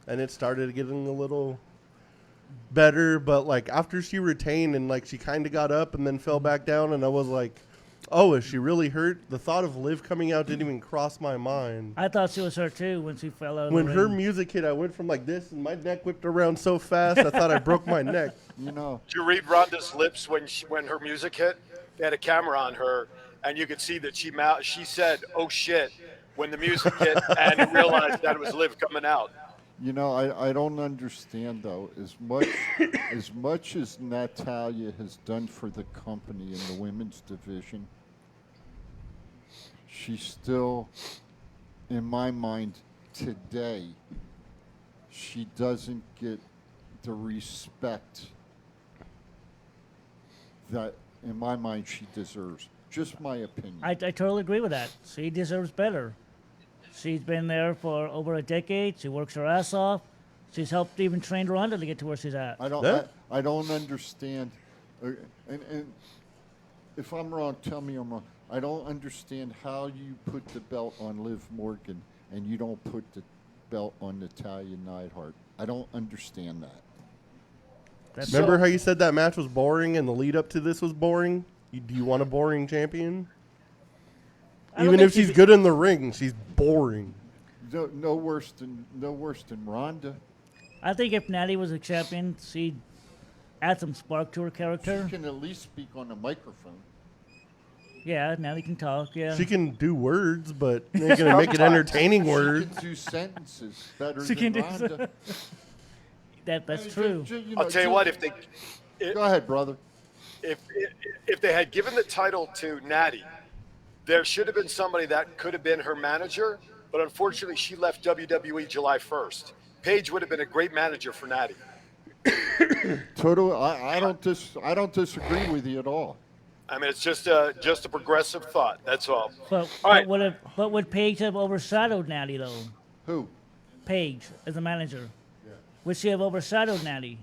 and it started getting a little better. But like after she retained and like she kind of got up and then fell back down, and I was like, oh, is she really hurt? The thought of Liv coming out didn't even cross my mind. I thought she was hurt too when she fell out. When her music hit, I went from like this, and my neck whipped around so fast, I thought I broke my neck. You know. Did you read Ronda's lips when her music hit? They had a camera on her, and you could see that she said, "Oh shit," when the music hit, and realized that it was Liv coming out. You know, I don't understand though. As much as Natalya has done for the company in the women's division, she still, in my mind, today, she doesn't get the respect that, in my mind, she deserves. Just my opinion. I totally agree with that. She deserves better. She's been there for over a decade. She works her ass off. She's helped even train Ronda to get to where she's at. I don't understand. And if I'm wrong, tell me I'm wrong. I don't understand how you put the belt on Liv Morgan and you don't put the belt on Natalya Neidhart. I don't understand that. Remember how you said that match was boring and the lead up to this was boring? Do you want a boring champion? Even if she's good in the ring, she's boring. No worse than Ronda. I think if Natty was a champion, she'd add some spark to her character. She can at least speak on the microphone. Yeah, Natty can talk. Yeah, she can do words, but they're gonna make it entertaining words. She can do sentences better she than can Ronda. That's true. I'll tell you what, go ahead, brother. If they had given the title to Natty, there should have been somebody that could have been her manager, but unfortunately she left WWE July 1st. Paige would have been a great manager for Natty. Totally, I don't disagree with you at all. I mean, it's just a progressive thought. That's all. But would Paige have overshadowed Natty though? Who? Paige as a manager. Yeah. Would she have overshadowed Natty?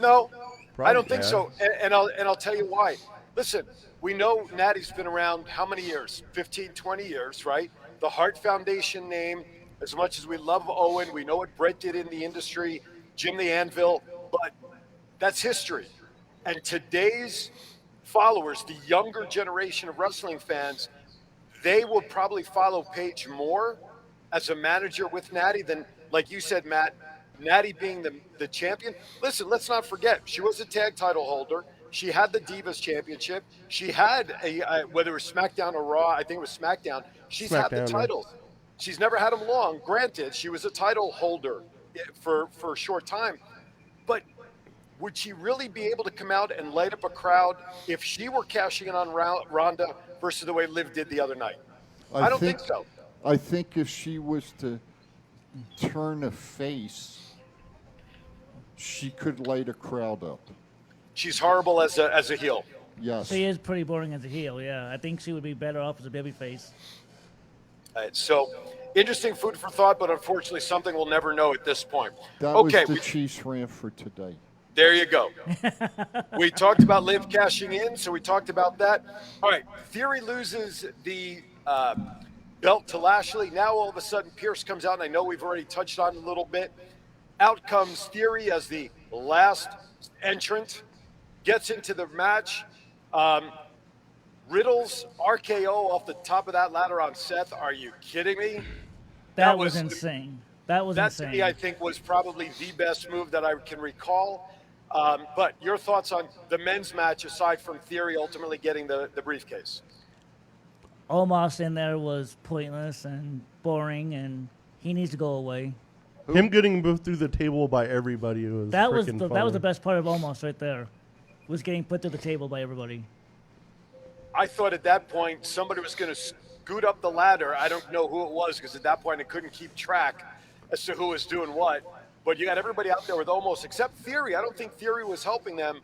No, I don't think so. And I'll tell you why. Listen, we know Natty's been around how many years? 15, 20 years, right? The Hart Foundation name, as much as we love Owen, we know what Brett did in the industry, Jim the Anvil, but that's history. And today's followers, the younger generation of wrestling fans, they will probably follow Paige more as a manager with Natty than, like you said, Matt, Natty being the champion. Listen, let's not forget, she was a tag title holder. She had the Divas Championship. She had whether it was SmackDown or Raw, I think it was SmackDown. She's had the titles. She's never had them long. Granted, she was a title holder for a short time. But would she really be able to come out and light up a crowd if she were cashing in on Ronda versus the way Liv did the other night? I don't think so. I think if she was to turn a face, she could light a crowd up. She's horrible as a heel. Yes. She is pretty boring as a heel, yeah. I think she would be better off as a babyface. All right, so interesting food for thought, but unfortunately something we'll never know at this point. That was the Chiefs rant for today. There you go. We talked about Liv cashing in, so we talked about that. All right, Theory loses the belt to Lashley. Now all of a sudden Pierce comes out, and I know we've already touched on it a little bit. Out comes Theory as the last entrant, gets into the match. Riddle's RKO off the top of that ladder on Seth. Are you kidding me? That was insane. That to me, I think, was probably the best move that I can recall. But your thoughts on the men's match, aside from Theory ultimately getting the briefcase? Omos in there was pointless and boring, and he needs to go away. Him getting moved through the table by everybody was that was funny. the best part of Omos right there. Was getting put through the table by everybody. I thought at that point somebody was going to scoot up the ladder. I don't know who it was because at that point I couldn't keep track as to who was doing what. But you got everybody out there with Omos, except Theory. I don't think Theory was helping them.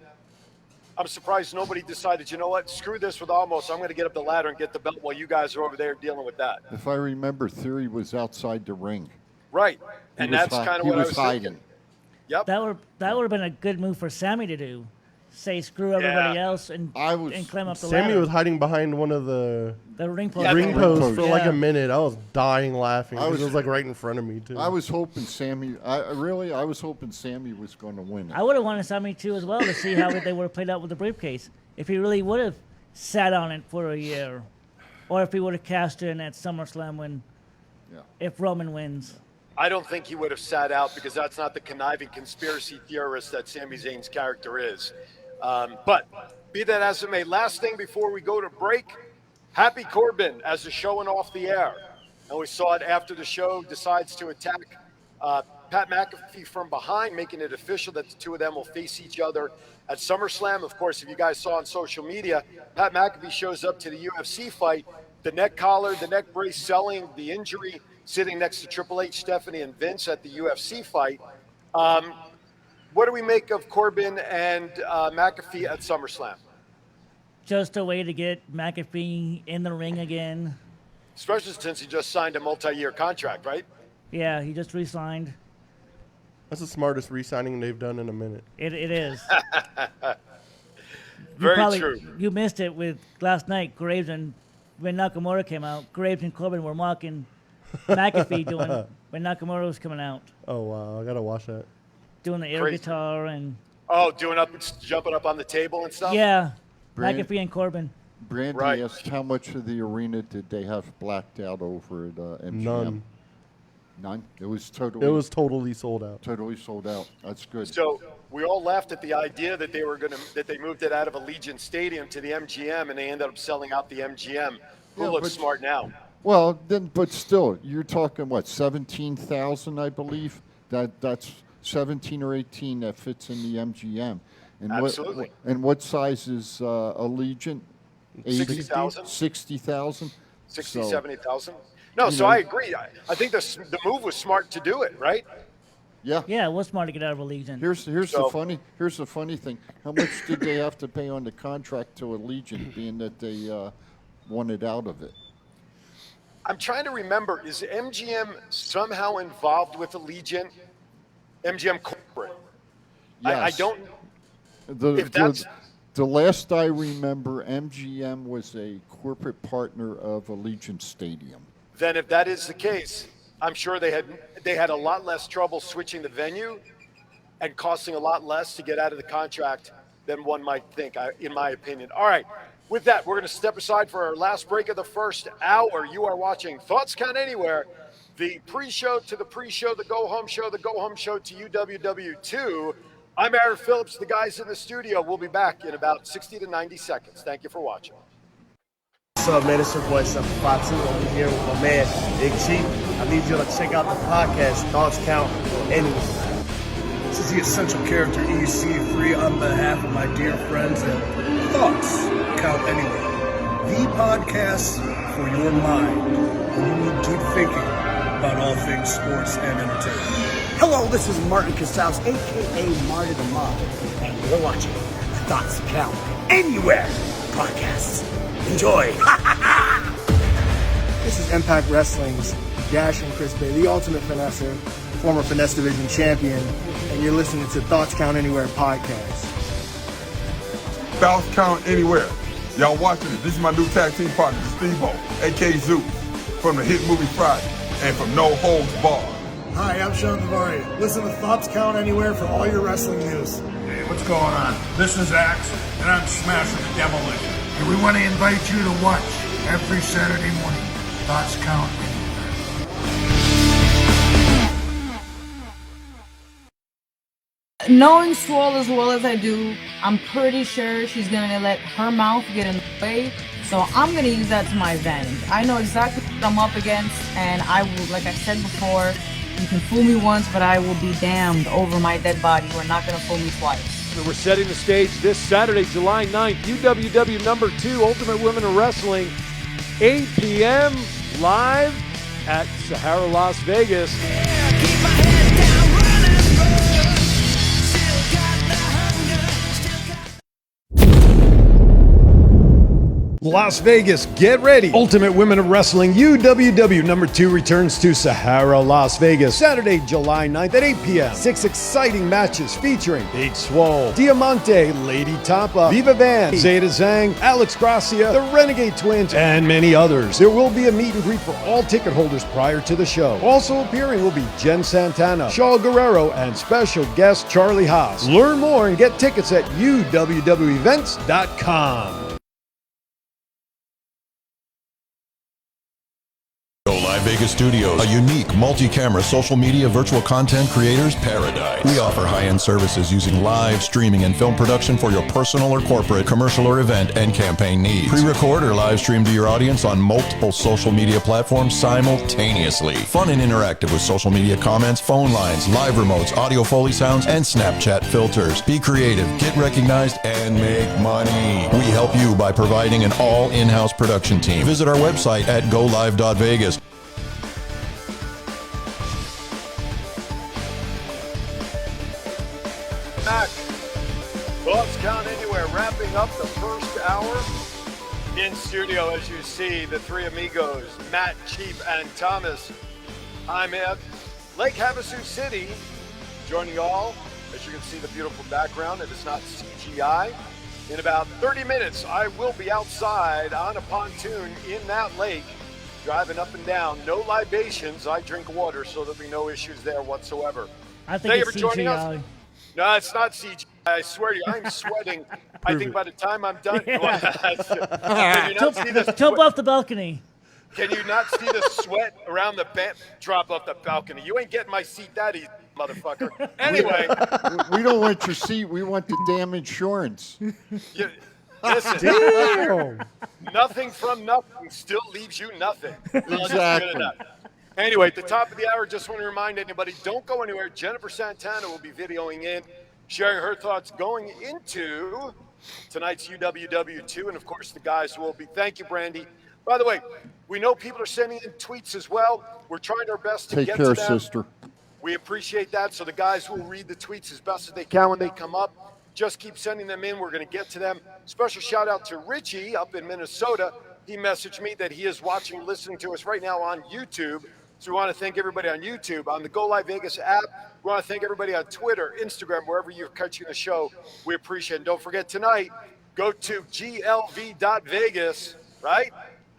I'm surprised nobody decided, you know what, screw this with Omos. I'm going to get up the ladder and get the belt while you guys are over there dealing with that. If I remember, Theory was outside the ring. Right, and that's kind of what I was hiding. thinking. Yep. That would have been a good move for Sammy to do. Say screw everybody else and climb up the ladder. Sammy was hiding behind one of the ring posts for like a minute. I was dying laughing because it was like right in front of me too. I was hoping Sammy. I was hoping Sammy was going to win it. I would have wanted Sammy too as well to see how they would have played out with the briefcase. If he really would have sat on it for a year, or if he would have cashed in at SummerSlam if Roman wins. I don't think he would have sat out because that's not the conniving conspiracy theorist that Sami Zayn's character is. But be that as it may, last thing before we go to break, Happy Corbin as a showing off the air. And we saw it after the show, decides to attack Pat McAfee from behind, making it official that the two of them will face each other at SummerSlam. Of course, if you guys saw on social media, Pat McAfee shows up to the UFC fight, the neck collar, the neck brace selling, the injury, sitting next to Triple H, Stephanie, and Vince at the UFC fight. What do we make of Corbin and McAfee at SummerSlam? Just a way to get McAfee in the ring again. Especially since he just signed a multi-year contract, right? Yeah, he just re-signed. That's the smartest re-signing they've done in a minute. It is. Very true. You missed it with last night. Graves and when Nakamura came out, Graves and Corbin were mocking McAfee doing when Nakamura was coming out. Oh wow, I gotta watch that. Doing the air guitar and jumping up on the table and stuff. Yeah, McAfee and Corbin. Brandy asked how much of the arena did they have blacked out over at MGM? None. It was totally sold out. Totally sold out. That's good. So we all laughed at the idea that they moved it out of Allegiant Stadium to the MGM, and they ended up selling out the MGM. Who looks smart now? Well, but still, you're talking what, 17,000, I believe. That's 17 or 18 that fits in the MGM. And absolutely. What size is Allegiant? 60,000. 60,000. 60, 70,000. No, so I agree. I think the move was smart to do it, right? Yeah. Yeah, it was smart to get out of Allegiant. Here's the funny thing. How much did they have to pay on the contract to Allegiant, being that they wanted out of it? I'm trying to remember. Is MGM somehow involved with Allegiant? MGM corporate. Yes. I don't. The last I remember, MGM was a corporate partner of Allegiant Stadium. Then if that is the case, I'm sure they had a lot less trouble switching the venue and costing a lot less to get out of the contract than one might think, in my opinion. All right. With that, we're going to step aside for our last break of the first hour. You are watching Thoughts Count Anywhere, the pre-show to the pre-show, the go-home show, the go-home show to UWW2. I'm Aaron Phillips. The guys in the studio will be back in about 60 to 90 seconds. Thank you for watching. What's up, man? It's your boy, Fatu. I'm here with my man, Big Chief. I need you to check out the podcast, Thoughts Count Anywhere. This is the essential character EC3 on behalf of my dear friends at Thoughts Count Anywhere. The podcast for your mind when you need deep thinking about all things sports and entertainment. Hello, this is Martin Casals, a.k.a. Marty the Mob, and you're watching the Thoughts Count Anywhere podcast. Enjoy! This is Impact Wrestling's Dash and Chris Bay, the ultimate finesser, former Finesse Division champion, and you're listening to Thoughts Count Anywhere podcast. Thoughts Count Anywhere. Y'all watching it. This is my new tag team partner, Steve-O, a.k.a. Zeus, from the hit movie Friday, and from No Holds Barred. Hi, I'm Sean Navarre. Listen to Thoughts Count Anywhere for all your wrestling news. Hey, what's going on? This is Axe, and I'm smashing the demolition. And we want to invite you to watch every Saturday morning, Thoughts Count Anywhere. Knowing Swole as well as I do, I'm pretty sure she's going to let her mouth get in the way. So I'm going to use that to my advantage. I know exactly what I'm up against, and I will, like I said before, you can fool me once, but I will be damned over my dead body. You're not going to fool me twice. We're setting the stage this Saturday, July 9th, UWW number 2, Ultimate Women of Wrestling, 8 p.m. live at Sahara, Las Vegas. Las Vegas, get ready. Ultimate Women of Wrestling UWW number 2 returns to Sahara, Las Vegas, Saturday, July 9th at 8 p.m. 6 exciting matches featuring Big Swole, Diamante, Lady Tapa, Viva Van, Zeta Zhang, Alex Gracia, the Renegade Twins, and many others. There will be a meet and greet for all ticket holders prior to the show. Also appearing will be Jen Santana, Shaw Guerrero, and special guest Charlie Haas. Learn more and get tickets at uwwevents.com. Live Vegas Studios, a unique multi-camera social media virtual content creators paradise. We offer high-end services using live streaming and film production for your personal or corporate, commercial or event and campaign needs. Pre-record or live stream to your audience on multiple social media platforms simultaneously. Fun and interactive with social media comments, phone lines, live remotes, audio Foley sounds, and Snapchat filters. Be creative, get recognized, and make money. We help you by providing an all in-house production team. Visit our website at golive.vegas. Back. Thoughts Count Anywhere, wrapping up the first hour. In studio, as you see, the three amigos, Matt, Chief, and Thomas. I'm at Lake Havasu City, joining you all. As you can see, the beautiful background, it is not CGI. In about 30 minutes, I will be outside on a pontoon in that lake, driving up and down. No libations. I drink water, so there'll be no issues there whatsoever. I think Thank it's you for joining CGI. us. No, it's not CGI. I swear to you, I'm sweating. I think by the time I'm done, can you not see this? Jump off the balcony. Can you not see the sweat around the drop off the balcony? You ain't getting my seat that easy, motherfucker. Anyway. We don't want your seat. We want the damn insurance. Listen. Damn. Nothing from nothing still leaves you nothing. Exactly. Anyway, at the top of the hour, just want to remind anybody, don't go anywhere. Jennifer Santana will be videoing in, sharing her thoughts going into tonight's UWW2. And, of course, the guys will be. Thank you, Brandy. By the way, we know people are sending in tweets as well. We're trying our best to get to them. Take care, sister. We appreciate that. So the guys will read the tweets as best as they can when they come up. Just keep sending them in. We're going to get to them. Special shout out to Richie up in Minnesota. He messaged me that he is watching, listening to us right now on YouTube. So we want to thank everybody on YouTube, on the Go Live Vegas app. We want to thank everybody on Twitter, Instagram, wherever you're catching the show. We appreciate it. And don't forget tonight, go to glv.vegas, right? Is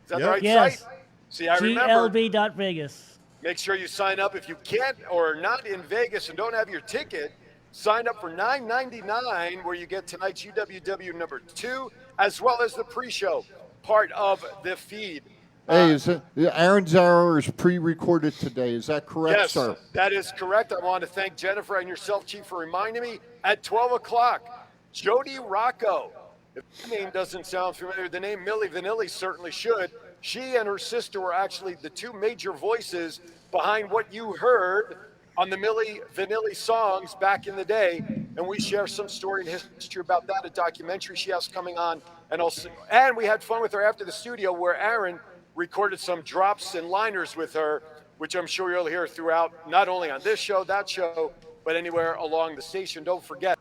that the right yes. site? See, I remember. glb.vegas. Make sure you sign up if you can't or are not in Vegas and don't have your ticket. Sign up for $9.99, where you get tonight's UWW number 2, as well as the pre-show, part of the feed. Hey, is it Aaron's hour is pre-recorded today? Is that correct, Yes, sir? that is correct. I want to thank Jennifer and yourself, Chief, for reminding me. At 12 o'clock, Jody Rocco. If the name doesn't sound familiar, the name Milli Vanilli certainly should. She and her sister were actually the two major voices behind what you heard on the Milli Vanilli songs back in the day. And we share some story and history about that, a documentary she has coming on. And we had fun with her after the studio, where Aaron recorded some drops and liners with her, which I'm sure you'll hear throughout, not only on this show, that show, but anywhere along the station. Don't forget,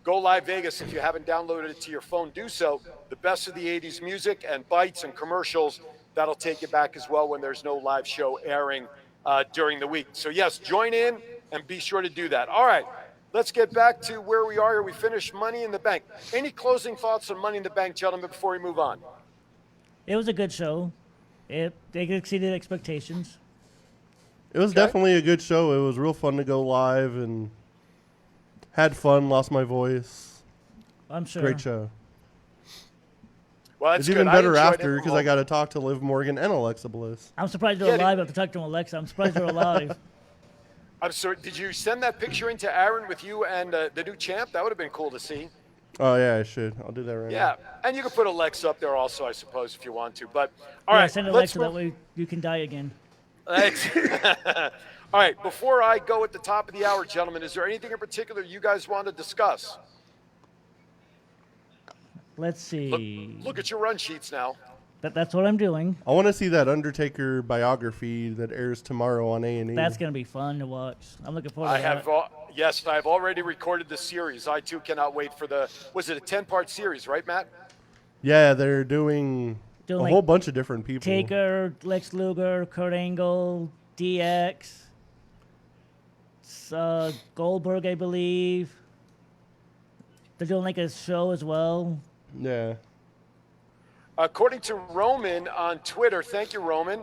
Go Live Vegas. If you haven't downloaded it to your phone, do so. The best of the 80s music and bites and commercials, that'll take you back as well when there's no live show airing during the week. So yes, join in and be sure to do that. All right, let's get back to where we are here. We finished Money in the Bank. Any closing thoughts on Money in the Bank, gentlemen, before we move on? It was a good show. They exceeded expectations. It was definitely a good show. It was real fun to go live and had fun, lost my voice. I'm sure. Great show. Well, that's it's even good. better after because I got to talk to Liv Morgan and Alexa Bliss. I'm surprised they're alive after talking to Alexa. I'm surprised they're alive. I'm sorry, did you send that picture into Aaron with you and the new champ? That would have been cool to see. Oh, yeah, I should. I'll do that right now. Yeah, and you can put Alexa up there also, I suppose, if you want to. But all Yeah, right, send Alexa, that way you can die again. All right, before I go at the top of the hour, gentlemen, is there anything in particular you guys want to discuss? Let's see. Look at your run sheets now. That's what I'm doing. I want to see that Undertaker biography that airs tomorrow on A&E. That's going to be fun to watch. I'm looking forward to that. Yes, I've already recorded the series. I, too, cannot wait for was it a 10-part series, right, Matt? Yeah, they're doing a like whole bunch of different people. Taker, Lex Luger, Kurt Angle, DX, Goldberg, I believe. They're doing like a show as well. Yeah. According to Roman on Twitter, thank you, Roman,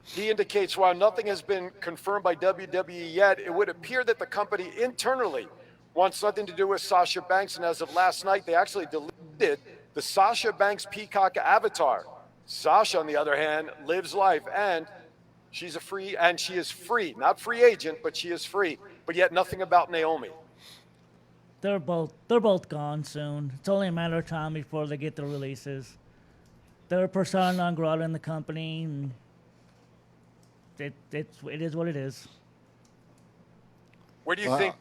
he indicates while nothing has been confirmed by WWE yet, it would appear that the company internally wants nothing to do with Sasha Banks. And as of last night, they actually deleted the Sasha Banks Peacock avatar. Sasha, on the other hand, lives life, and she is free, not free agent, but she is free. But yet nothing about Naomi. They're both gone soon. It's only a matter of time before they get the releases. They're a persona non grata in the company, and it is what it is. Where do you think,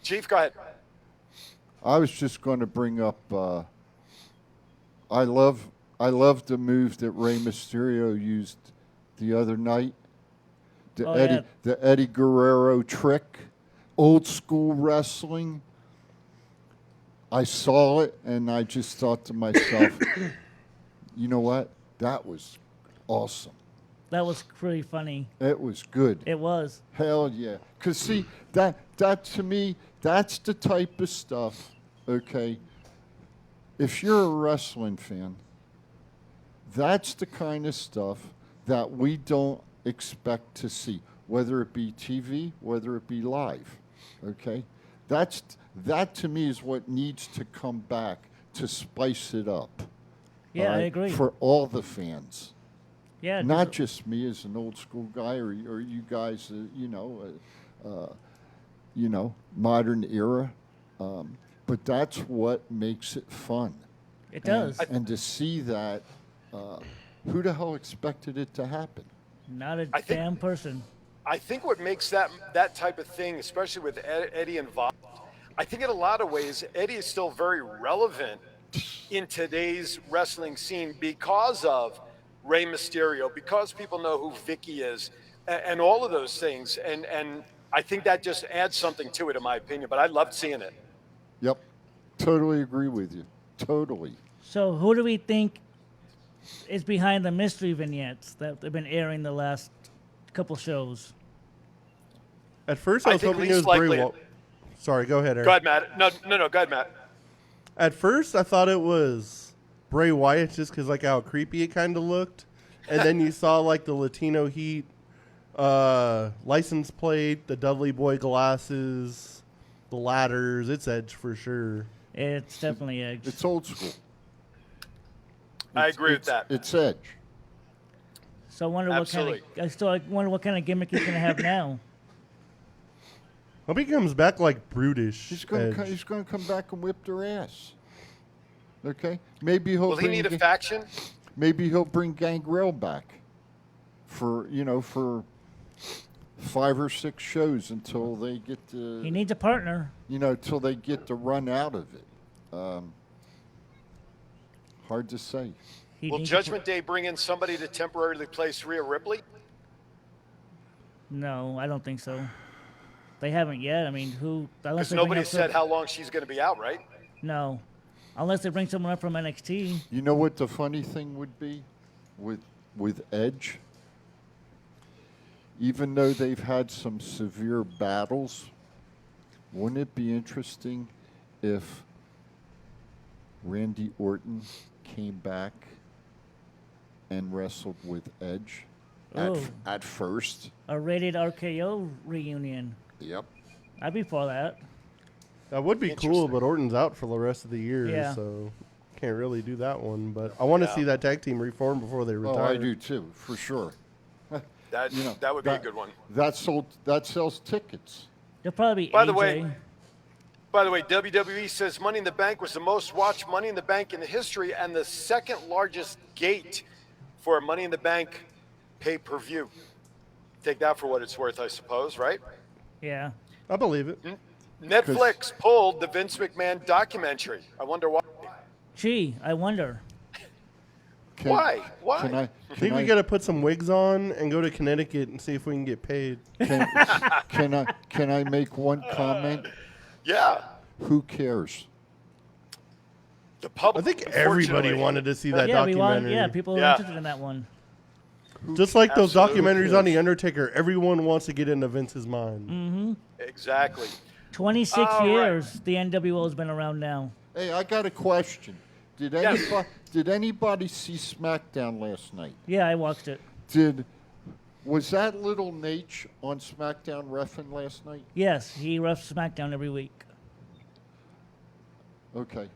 Chief? Go ahead. I was just going to bring up. I love the move that Rey Mysterio used the other night. The Eddie Guerrero trick, old school wrestling. I saw it and I just thought to myself, you know what? That was awesome. That was pretty funny. It was good. It was. Hell yeah. Because, see, that to me, that's the type of stuff, okay? If you're a wrestling fan, that's the kind of stuff that we don't expect to see, whether it be TV, whether it be live, okay? That to me is what needs to come back to spice it up. Yeah, I agree. For all the fans. Yeah. Not just me as an old school guy or you guys, modern era. But that's what makes it fun. It does. And to see that, who the hell expected it to happen? Not a damn person. I think what makes that type of thing, especially with Eddie involved, I think in a lot of ways, Eddie is still very relevant in today's wrestling scene because of Rey Mysterio, because people know who Vicky is, and all of those things. And I think that just adds something to it, in my opinion. But I loved seeing it. Yep. Totally agree with you. Totally. So who do we think is behind the mystery vignettes that they've been airing the last couple shows? At first, I was hoping it was Bray Wyatt. Sorry, go ahead, Eric. Go ahead, Matt. No, go ahead, Matt. At first, I thought it was Bray Wyatt just because, like, how creepy it kind of looked. And then you saw, like, the Latino Heat license plate, the Dudley Boy glasses, the ladders. It's Edge for sure. It's definitely Edge. It's old school. I agree with that. It's Edge. So I wonder Absolutely. I wonder what kind of gimmick he's gonna have now. Hope he comes back like brutish. He's going to come back and whip their ass. Okay? Maybe he'll Will he need a faction? Maybe he'll bring Gangrel back for 5 or 6 shows until they get to... He needs a partner. Till they get the run out of it. Hard to say. Will Judgment Day bring in somebody to temporarily place Rhea Ripley? No, I don't think so. They haven't yet. I mean, who? Because nobody said how long she's going to be out, right? No, unless they bring someone up from NXT. You know what the funny thing would be with Edge? Even though they've had some severe battles, wouldn't it be interesting if Randy Orton came back and wrestled with Edge at first? A rated RKO reunion. Yep. I'd be for that. That would be cool, but Orton's out for the rest of the year, Yeah. so can't really do that one. But I want to see that tag team reform before they retire. Oh, I do too, for sure. That would be a good one. That sells tickets. They'll probably be By AJ. the way, WWE says Money in the Bank was the most watched Money in the Bank in the history and the second largest gate for a Money in the Bank pay-per-view. Take that for what it's worth, I suppose, right? Yeah. I believe it. Netflix pulled the Vince McMahon documentary. I wonder why. Gee, I wonder. Why? I think we got to put some wigs on and go to Connecticut and see if we can get paid. Can I make one comment? Yeah. Who cares? The public. I think everybody wanted to see that documentary. People are interested in that one. Just like those Absolutely. documentaries on The Undertaker, everyone wants to get into Vince's mind. Mm-hmm. Exactly. 26 All years the NWO has been around now. Hey, I got a question. Did anybody see SmackDown last night? Yeah, I watched it. Was that little Nate on SmackDown reffing last night? Yes, he refs SmackDown every week. Okay.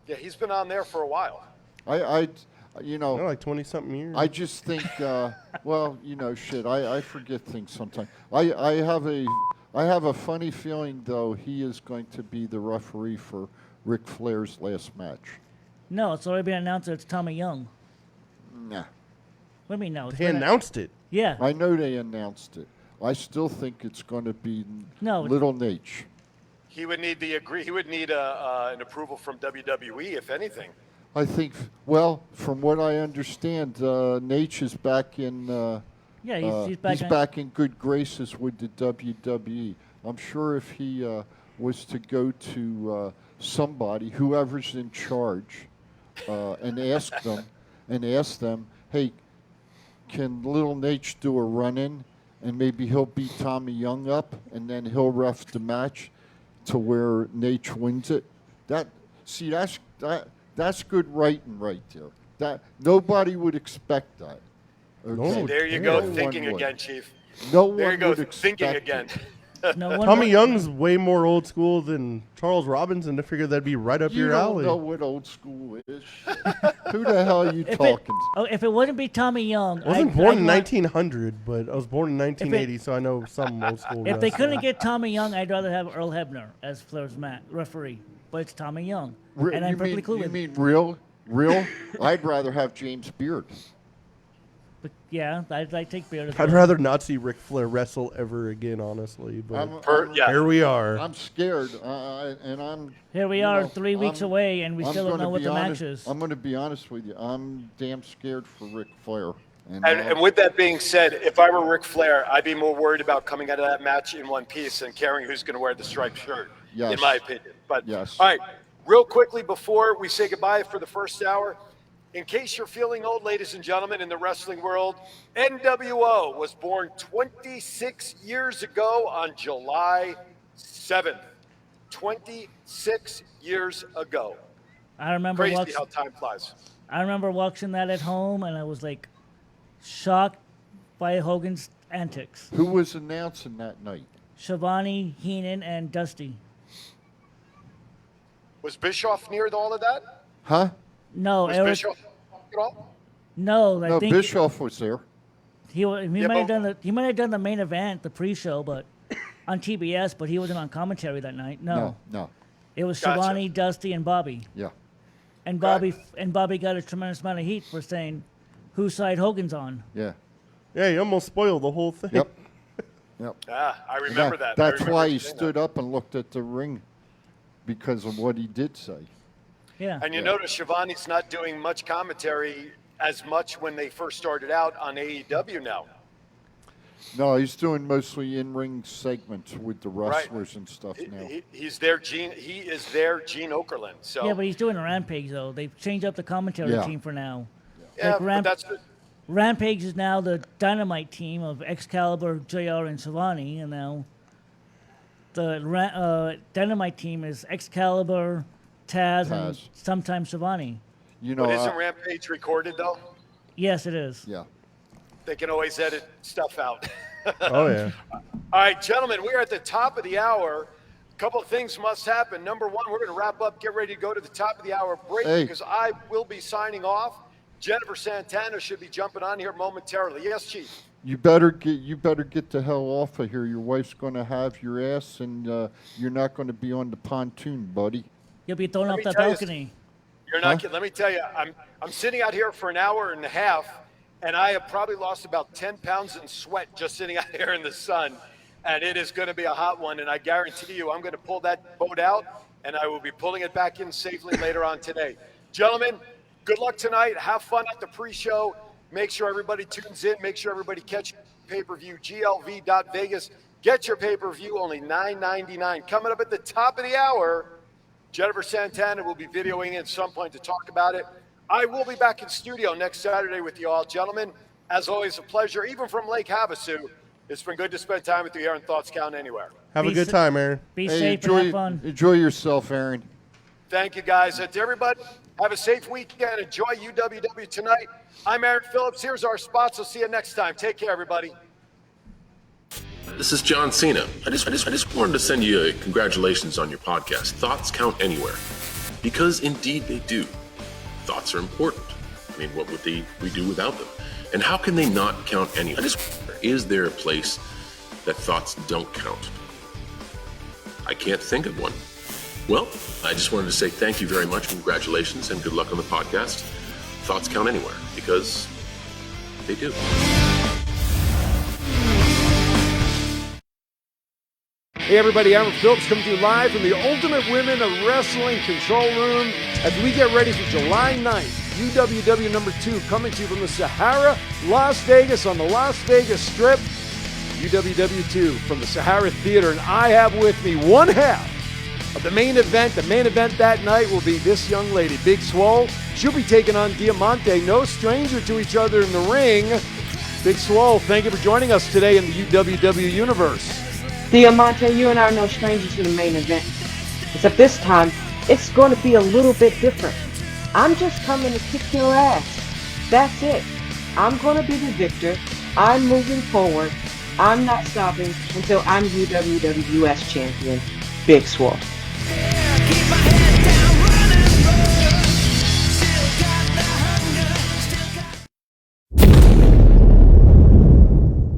Yeah, he's been on there for a while. Like 20-something years. I just think, I forget things sometimes. I have a funny feeling, though, he is going to be the referee for Ric Flair's last match. No, it's already been announced that it's Tommy Young. Nah. What do you mean no? They announced it. Yeah. I know they announced it. I still think it's going to be No, Little Nate. He would need an approval from WWE, if anything. I think, from what I understand, Nate is back in. He's back. He's back in good graces with the WWE. I'm sure if he was to go to somebody, whoever's in charge, and ask them, hey, can Little Nate do a run-in, and maybe he'll beat Tommy Young up, and then he'll ref the match to where Nate wins it. That's good writing right there. That nobody would expect that. Okay? There you go, No thinking one would. again, Chief. No there one you go, would thinking expect again. Tommy Young's way more old school than Charles Robinson. I figured that'd be right up your alley. You don't know what old school is. Who the hell are you talking to? If it wouldn't be Tommy Young, I wasn't born in 1900, but I was born in 1980, so I know some old school. If they couldn't wrestling. get Tommy Young, I'd rather have Earl Hebner as Flair's referee. But it's Tommy Young, and I'm perfectly cool with it. You mean real? I'd rather have James Beard. But yeah, I'd take Beard. I'd rather not see Ric Flair wrestle ever again, honestly. But here we are. I'm scared, and I'm. Here we are, 3 weeks away, and we still don't know what the match is. I'm going to be honest with you. I'm damn scared for Ric Flair. And with that being said, if I were Ric Flair, I'd be more worried about coming out of that match in one piece and caring who's going to wear the striped shirt, in my opinion. But yes. All right, real quickly before we say goodbye for the first hour, in case you're feeling old, ladies and gentlemen, in the wrestling world, NWO was born 26 years ago on July 7th. 26 years ago. I remember Crazy how time flies. I remember watching that at home, and I was like shocked by Hogan's antics. Who was announcing that night? Shivani, Heenan, and Dusty. Was Bischoff near all of that? Huh? No, Was Eric. Bischoff at all? No, I No, think Bischoff was there. he might have done the main event, the pre-show, but on TBS. But he wasn't on commentary that night. No. It was Gotcha. Shivani, Dusty, and Bobby. Yeah. And Bobby got a tremendous amount of heat for saying whose side Hogan's on. Yeah. Yeah, you almost spoiled the whole thing. Yep. Yep. I remember that. That's why he stood up and looked at the ring, because of what he did say. Yeah. And you notice Shivani's not doing much commentary as much when they first started out on AEW now. No, he's doing mostly in-ring segments with the wrestlers and stuff now. He's their Gene. He is their Gene Okerlund. So Yeah, but he's doing a Rampage though. They've changed up the commentary team for now. Yeah, but that's the, Rampage is now the Dynamite team of Excalibur, JR, and Shivani, and now the Dynamite team is Excalibur, Taz, and sometimes Shivani. but isn't Rampage recorded though? Yes, it is. Yeah. They can always edit stuff out. Oh, yeah. All right, gentlemen, we are at the top of the hour. A couple of things must happen. Number one, we're going to wrap up, get ready to go to the top of the hour break because I will be signing off. Jennifer Santana should be jumping on here momentarily. Yes, Chief. You better get the hell off of here. Your wife's going to have your ass, and you're not going to be on the pontoon, buddy. You'll be thrown Let off me the tell you, balcony. You're not kidding. Let me tell you, I'm sitting out here for an hour and a half, and I have probably lost about 10 pounds in sweat just sitting out here in the sun, and it is going to be a hot one, and I guarantee you I'm going to pull that boat out, and I will be pulling it back in safely later on today. Gentlemen, good luck tonight. Have fun at the pre-show. Make sure everybody tunes in. Make sure everybody catches pay-per-view, glv.vegas. Get your pay-per-view, only $9.99. Coming up at the top of the hour, Jennifer Santana will be videoing at some point to talk about it. I will be back in studio next Saturday with you all. Gentlemen, as always, a pleasure. Even from Lake Havasu, it's been good to spend time with you here on Thoughts Count Anywhere. Have a good time, Aaron. Be safe and have fun. Enjoy yourself, Aaron. Thank you, guys. To everybody, have a safe weekend. Enjoy UWW tonight. I'm Aaron Phillips. Here's our spots. We'll see you next time. Take care, everybody. This is John Cena. I just wanted to send you a congratulations on your podcast, Thoughts Count Anywhere. Because indeed they do. Thoughts are important. I mean, what would we do without them? And how can they not count anywhere? I just wonder, is there a place that thoughts don't count? I can't think of one. Well, I just wanted to say thank you very much, congratulations, and good luck on the podcast. Thoughts count anywhere, because they do. Hey everybody, Aaron Phillips coming to you live from the Ultimate Women of Wrestling Control Room as we get ready for July 9th, UWW number 2, coming to you from the Sahara, Las Vegas on the Las Vegas Strip, UWW 2 from the Sahara Theater, and I have with me one half of the main event. The main event that night will be this young lady, Big Swole. She'll be taking on Diamante, no stranger to each other in the ring. Big Swole, thank you for joining us today in the UWW universe. Diamante, you and I are no strangers to the main event. Except this time, it's going to be a little bit different. I'm just coming to kick your ass. That's it. I'm going to be the victor. I'm moving forward. I'm not stopping until I'm UWW US champion, Big Swole.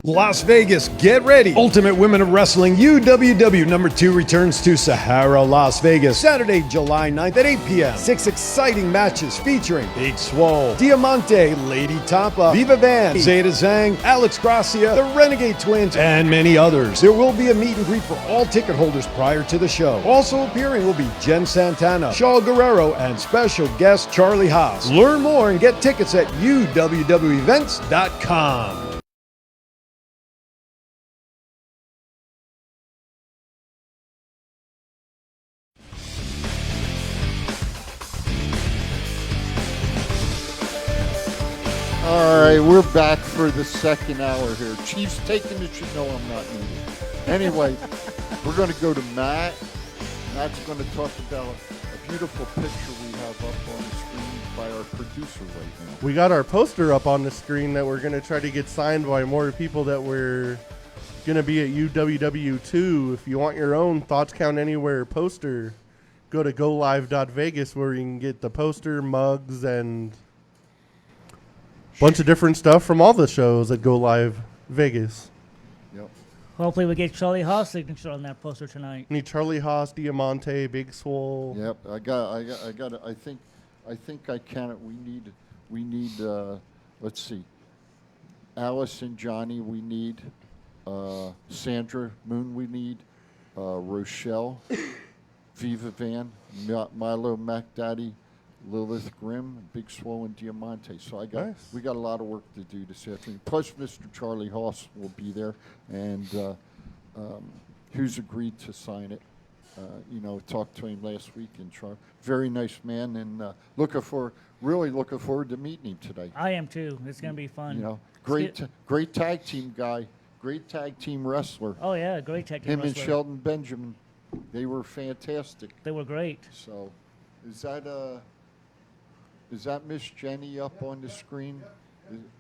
Las Vegas, get ready. Ultimate Women of Wrestling UWW number 2 returns to Sahara, Las Vegas, Saturday, July 9th at 8 p.m. 6 exciting matches featuring Big Swole, Diamante, Lady Tapa, Viva Van, Zeta Zhang, Alex Gracia, the Renegade Twins, and many others. There will be a meet and greet for all ticket holders prior to the show. Also appearing will be Jen Santana, Shaw Guerrero, and special guest Charlie Haas. Learn more and get tickets at uwwevents.com. All right, we're back for the second hour here. Chief's taking the shit. No, I'm not needed. Anyway, we're going to go to Matt. Matt's going to talk about a beautiful picture we have up on the screen by our producer right now. We got our poster up on the screen that we're going to try to get signed by more people that we're going to be at UWW2. If you want your own Thoughts Count Anywhere poster, go to GoLive.Vegas where you can get the poster, mugs, and a bunch of different stuff from all the shows at Go Live Vegas. Yep. Hopefully we get Charlie Haas' signature on that poster tonight. Need Charlie Haas, Diamante, Big Swole. Yep. I think I can. We need. Let's see. Alice and Johnny. We need. Sandra Moon. We need. Rochelle. Viva Van. Milo McDaddy. Lilith Grimm, Big Swole, and Diamante. So we got a lot of work to do this afternoon. Plus, Mr. Charlie Haas will be there, and who's agreed to sign it. Talked to him last week, and very nice man, and really looking forward to meeting him today. I am too. It's going to be fun. Great tag team guy, great tag team wrestler. Oh yeah, great tag team wrestler. Him and Sheldon Benjamin, they were fantastic. They were great. So, is that Miss Jenny up on the screen?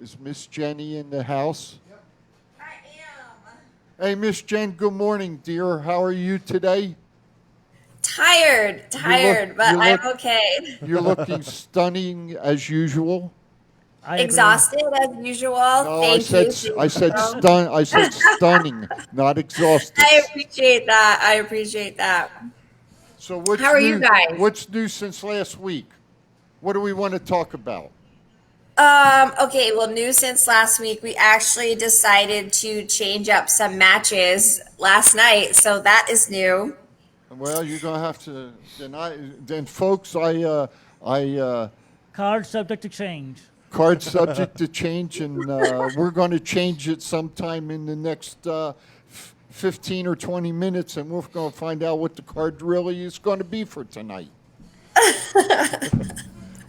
Is Miss Jenny in the house? Yep. I am. Hey, Miss Jen, good morning, dear. How are you today? Tired, but I'm okay. You're looking stunning as usual. Exhausted as usual. No, I said stunning, not exhausted. I appreciate that. So how are you guys? What's new since last week? What do we want to talk about? Okay, well, new since last week, we actually decided to change up some matches last night, so that is new. Well, you're gonna have to. Then folks, I card subject to change. Card subject to change, and we're going to change it sometime in the next 15 or 20 minutes, and we're going to find out what the card really is going to be for tonight.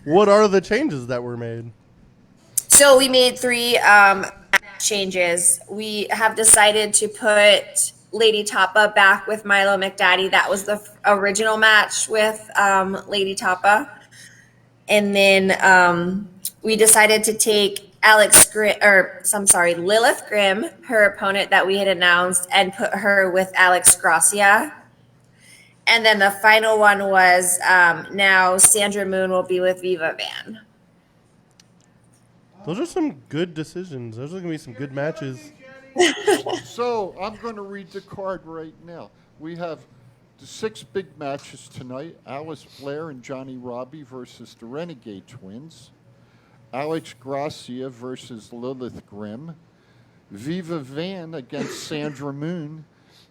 What are the changes that were made? So we made 3 changes. We have decided to put Lady Tapa back with Milo McDaddy. That was the original match with Lady Tapa. And then we decided to take Lilith Grimm, her opponent that we had announced, and put her with Alex Gracia. And then the final one was now Sandra Moon will be with Viva Van. Those are some good decisions. Those are going to be some good matches. So I'm going to read the card right now. We have the 6 big matches tonight. Alice Flair and Johnny Robbie versus the Renegade Twins. Alex Gracia versus Lilith Grimm. Viva Van against Sandra Moon.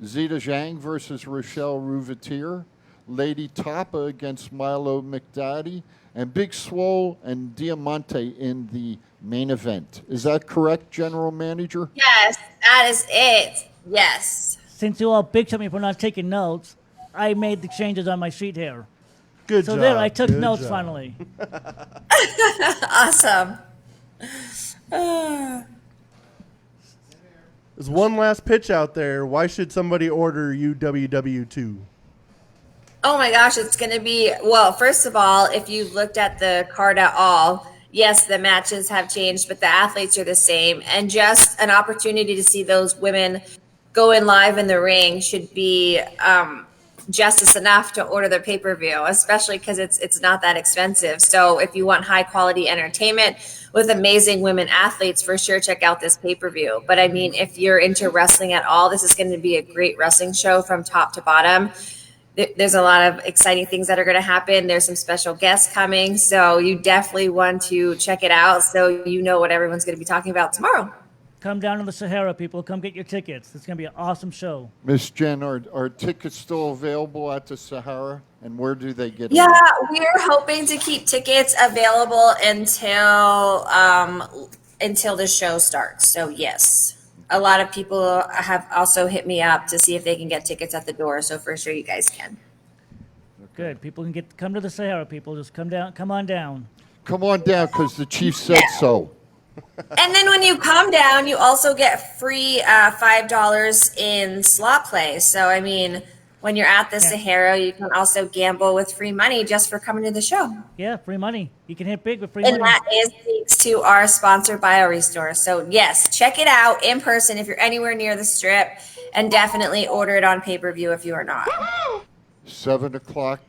Zeta Zhang versus Rochelle Rouveteer, Lady Tapa against Milo McDaddy, and Big Swole and Diamante in the main event. Is that correct, General Manager? Yes, that is it. Yes. Since you all bitch at me for not taking notes, I made the changes on my sheet here. Good job. So there, I took good notes job. finally. Awesome. There's one last pitch out there. Why should somebody order UWW2? Oh my gosh, it's going to be, well, first of all, if you've looked at the card at all, yes, the matches have changed, but the athletes are the same. And just an opportunity to see those women go in live in the ring should be justice enough to order the pay-per-view, especially because it's not that expensive. So if you want high quality entertainment with amazing women athletes, for sure check out this pay-per-view. But I mean, if you're into wrestling at all, this is going to be a great wrestling show from top to bottom. There's a lot of exciting things that are going to happen. There's some special guests coming, so you definitely want to check it out so you know what everyone's going to be talking about tomorrow. Come down to the Sahara, people. Come get your tickets. It's going to be an awesome show. Miss Jen, are tickets still available at the Sahara? And where do they get Yeah, them? we're hoping to keep tickets available until the show starts. So yes, a lot of people have also hit me up to see if they can get tickets at the door. So for sure, you guys can. Good. People can come to the Sahara. People just come down. Come on down. Come on down, because the chief said so. And then when you come down, you also get free $5 in slot play. So I mean, when you're at the Sahara, you can also gamble with free money just for coming to the show. Yeah, free money. You can hit big with free And money. that is thanks to our sponsor, BioRestore. So, yes, check it out in person if you're anywhere near the Strip, and definitely order it on pay-per-view if you are not. 7 o'clock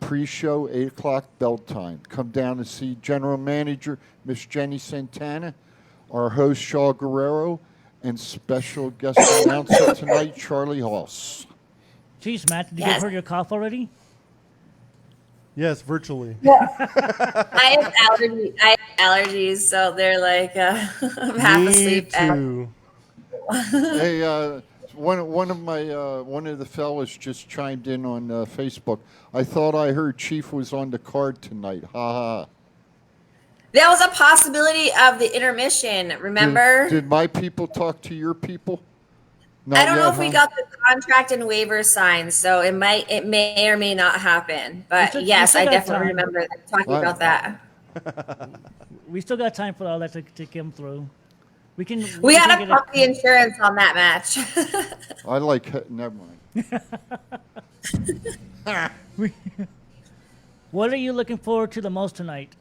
pre-show, 8 o'clock bell time. Come down and see General Manager Miss Jenny Santana, our host Shaw Guerrero, and special guest announcer tonight, Charlie Hoss. Jeez, Matt, did you give her your cough already? Yes, virtually. I have allergies, so they're like I'm half asleep. Too. Hey, one of the fellas just chimed in on Facebook. I thought I heard Chief was on the card tonight. Ha ha. That was a possibility of the intermission. Remember? Did my people talk to your people? I don't know if we got the contract and waiver signed, so it may or may not happen. But yes, I definitely remember talking about that. We still got time for all that to come through. We gotta pump the insurance on that match. I like. Never mind. What are you looking forward to the most tonight?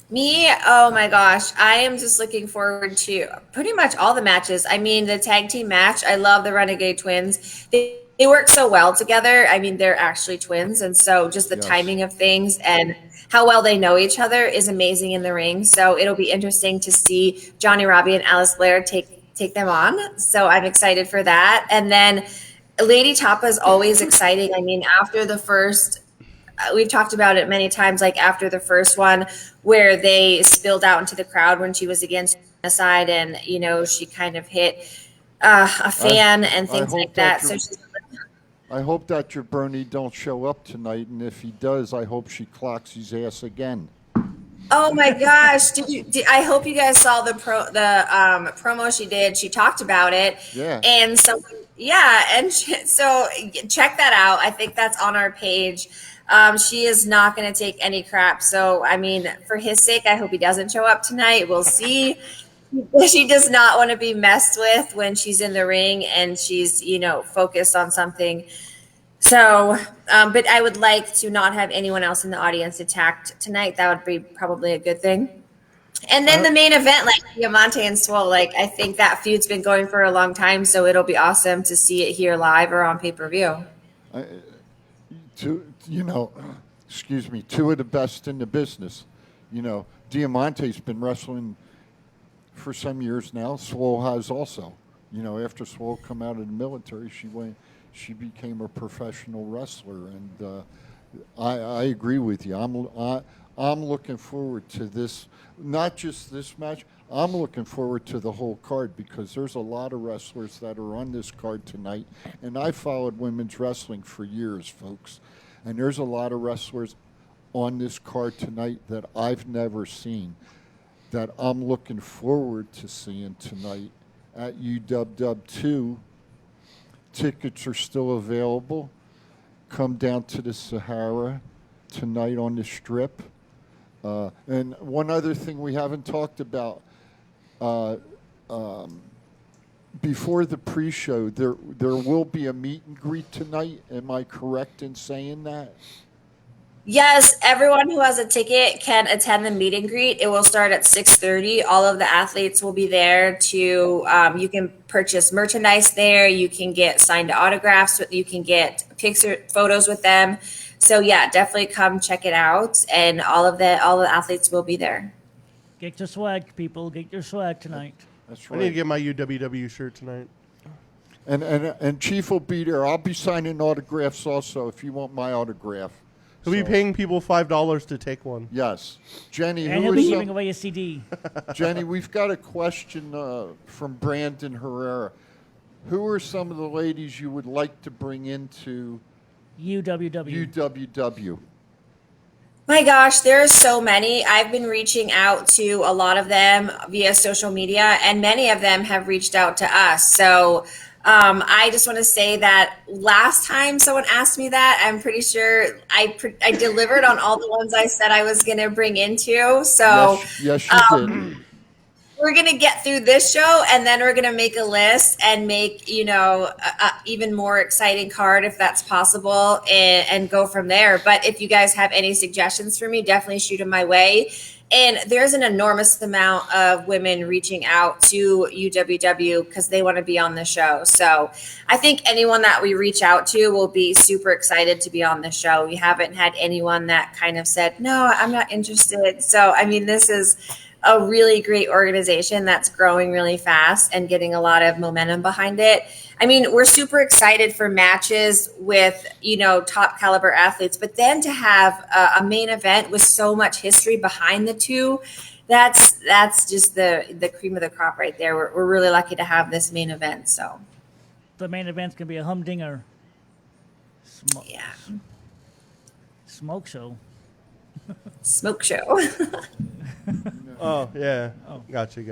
Me, oh my gosh, I am just looking forward to pretty much all the matches. I mean, the tag team match, I love the Renegade Twins. They work so well together. I mean, they're actually twins, and so just the timing of things and how well they know each other is amazing in the ring. So it'll be interesting to see Johnny Robbie and Alice Blair take them on. So I'm excited for that. And then Lady Tapa is always exciting. I mean, after the first, we've talked about it many times, like after the first one where they spilled out into the crowd when she was against genocide, and she kind of hit a fan and things like that. So I hope that Jabroni don't show up tonight, and if he does, I hope she clocks his ass again. Oh my gosh! I hope you guys saw the promo she did. She talked about it. Yeah. And so so check that out. I think that's on our page. She is not going to take any crap. So, I mean, for his sake, I hope he doesn't show up tonight. We'll see. She does not want to be messed with when she's in the ring and she's, focused on something. So, but I would like to not have anyone else in the audience attacked tonight. That would be probably a good thing. And then the main event, like Diamante and Swole, I think that feud's been going for a long time. So it'll be awesome to see it here live or on pay-per-view. Excuse me, two of the best in the business. Diamante's been wrestling for some years now. Swole has also. After Swole come out of the military, she became a professional wrestler, and I agree with you. I'm looking forward to this, not just this match. I'm looking forward to the whole card because there's a lot of wrestlers that are on this card tonight, and I followed women's wrestling for years, folks. And there's a lot of wrestlers on this card tonight that I've never seen that I'm looking forward to seeing tonight at UWW2. Tickets are still available. Come down to the Sahara tonight on the Strip. And one other thing we haven't talked about, before the pre-show, there will be a meet and greet tonight. Am I correct in saying that? Yes, everyone who has a ticket can attend the meet and greet. It will start at 6:30. All of the athletes will be there to, you can purchase merchandise there. You can get signed autographs. You can get photos with them. So yeah, definitely come check it out. And all the athletes will be there. Get your swag, people. Get your swag tonight. That's I need to get my UWW shirt tonight. And Chief will be there. I'll be signing autographs also if you want my autograph. He'll be paying people $5 to take one. Yes. Jenny, and he'll be giving away a CD. Jenny, we've got a question from Brandon Herrera. Who are some of the ladies you would like to bring into UWW? My gosh, there are so many. I've been reaching out to a lot of them via social media, and many of them have reached out to us. So I just want to say that last time someone asked me that, I'm pretty sure I delivered on all the ones I said I was going to bring into. So yes you did. we're gonna get through this show, and then we're gonna make a list and make a even more exciting card if that's possible, and go from there. But if you guys have any suggestions for me, definitely shoot them my way. And there's an enormous amount of women reaching out to UWW because they want to be on the show. So I think anyone that we reach out to will be super excited to be on the show. We haven't had anyone that kind of said, no, I'm not interested. So, I mean, this is a really great organization that's growing really fast and getting a lot of momentum behind it. I mean, we're super excited for matches with, top caliber athletes, but then to have a main event with so much history behind the two, that's just the cream of the crop right there. We're really lucky to have this main event. So the main event's going to be a humdinger. Smoke show. Smoke show. Oh, yeah. Gotcha.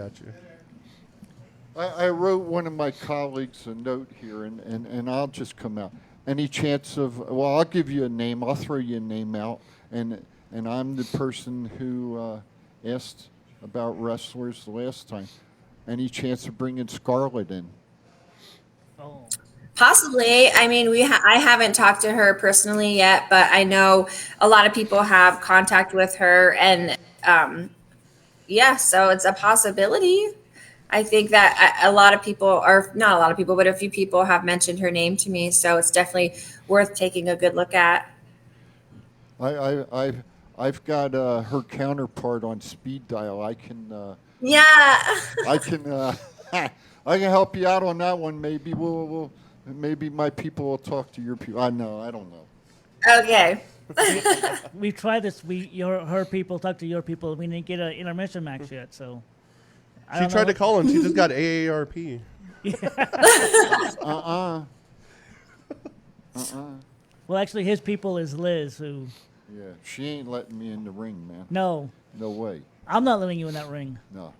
I wrote one of my colleagues a note here, and I'll just come out. Any chance of, well, I'll give you a name. I'll throw you a name out. And I'm the person who asked about wrestlers the last time. Any chance of bringing Scarlett in? Possibly. I mean, I haven't talked to her personally yet, but I know a lot of people have contact with her, and so it's a possibility. I think that a lot of people, or not a lot of people, but a few people have mentioned her name to me, so it's definitely worth taking a good look at. I've got her counterpart on speed dial. I can. I can help you out on that one. Maybe maybe my people will talk to your people. I don't know. Okay. We tried this. Her people talk to your people. We didn't get an intermission match yet, so. She tried to call him. She just got AARP. Well, actually, his people is Liz, who. Yeah, she ain't letting me in the ring, man. No. No way. I'm not letting you in that ring. No.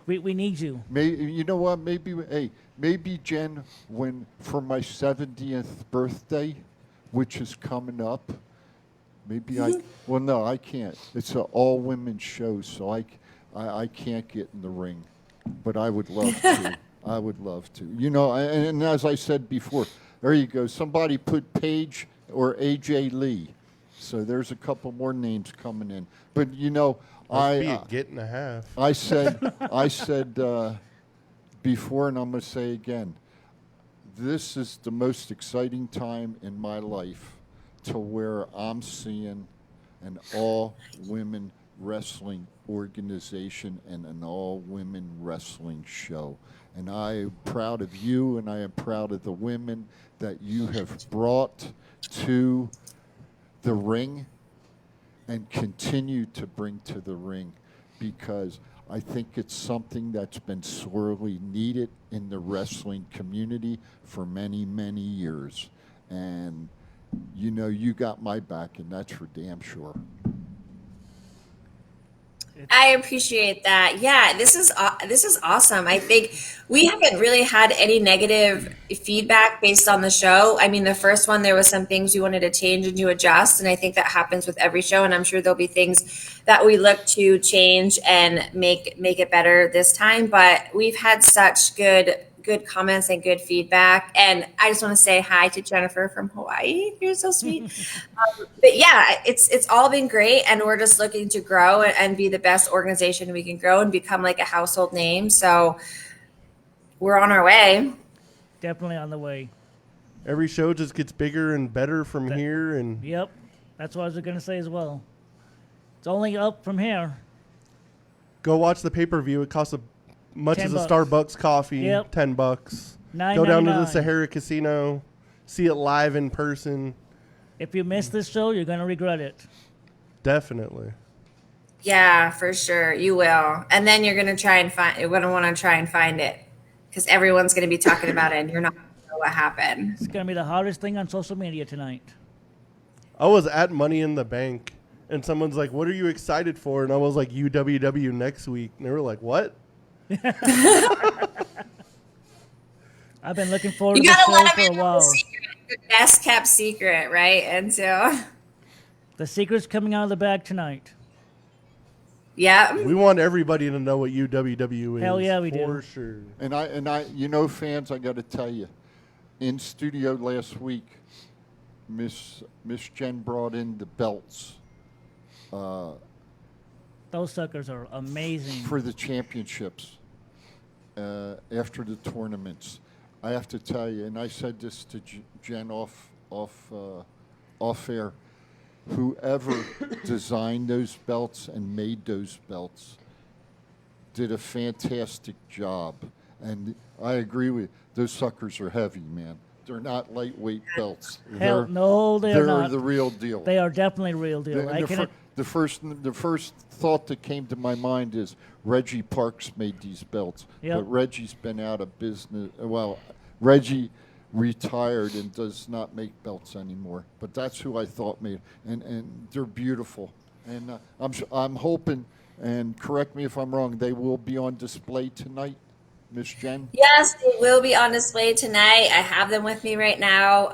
We need you. You know what? Maybe Jen, for my 70th birthday, which is coming up, maybe well, no, I can't. It's an all-women show, so I can't get in the ring, but I would love to. I would love to. And as I said before, there you go. Somebody put Paige or AJ Lee. So there's a couple more names coming in. But Must be a get and a half. I said before, and I'm going to say again, this is the most exciting time in my life to where I'm seeing an all-women wrestling organization and an all-women wrestling show. And I am proud of you, and I am proud of the women that you have brought to the ring and continue to bring to the ring, because I think it's something that's been sorely needed in the wrestling community for many, many years. And you got my back, and that's for damn sure. I appreciate that. Yeah, this is awesome. I think we haven't really had any negative feedback based on the show. I mean, the first one, there was some things we wanted to change and to adjust, and I think that happens with every show, and I'm sure there'll be things that we look to change and make it better this time. But we've had such good comments and good feedback, and I just want to say hi to Jennifer from Hawaii. You're so sweet. But yeah, it's all been great, and we're just looking to grow and be the best organization we can grow and become like a household name. So we're on our way. Definitely on the way. Every show just gets bigger and better from here, and yep, that's what I was going to say as well. It's only up from here. Go watch the pay-per-view. It costs much as a $10. Starbucks coffee. Yep. $10. Go down to the Sahara Casino, see it live in person. If you miss this show, you're going to regret it. Definitely. Yeah, for sure. You will. And then you're going to want to try and find it, because everyone's going to be talking about it, and you're not going to know what happened. It's going to be the hardest thing on social media tonight. I was at Money in the Bank, and someone's like, what are you excited for? And I was like, UWW next week. And they were like, what? I've been looking forward to this show for a while. The best kept secret, right? And so the secret's coming out of the bag tonight. Yeah. We want everybody to know what UWW is. Hell yeah, we for do. sure. And fans, I got to tell you, in studio last week, Miss Jen brought in the belts. Those suckers are amazing. For the championships after the tournaments. I have to tell you, and I said this to Jen off air, whoever designed those belts and made those belts did a fantastic job. And I agree with you. Those suckers are heavy, man. They're not lightweight belts. Hell, no, they're not. They're the real deal. They are definitely real deal. The first thought that came to my mind is Reggie Parks made these belts, Yep. but Reggie's been out of business. Well, Reggie retired and does not make belts anymore. But that's who I thought made, and they're beautiful. And I'm hoping, and correct me if I'm wrong, they will be on display tonight, Miss Jen. Yes, they will be on display tonight. I have them with me right now.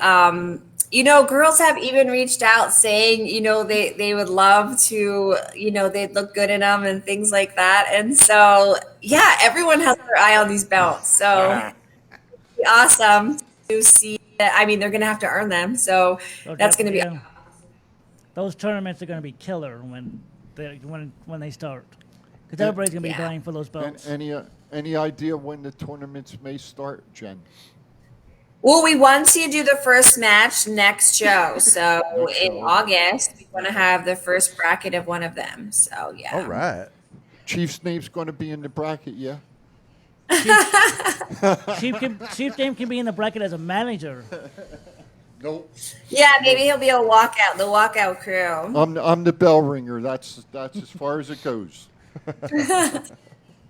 Girls have even reached out saying, they would love to, they'd look good in them and things like that. And so, yeah, everyone has their eye on these belts. So it'd be awesome to see. I mean, they're going to have to earn them. So that's going to be. Those tournaments are going to be killer when they start. Because everybody's going to be vying for those belts. And any idea when the tournaments may start, Jen? Well, we want to do the first match next show. So in August, we want to have the first bracket of one of them. So, yeah. All right. Chief's name's going to be in the bracket, yeah? Chief Dame can be in the bracket as a manager. Nope. Yeah, maybe he'll be the walkout crew. I'm the bell ringer. That's as far as it goes.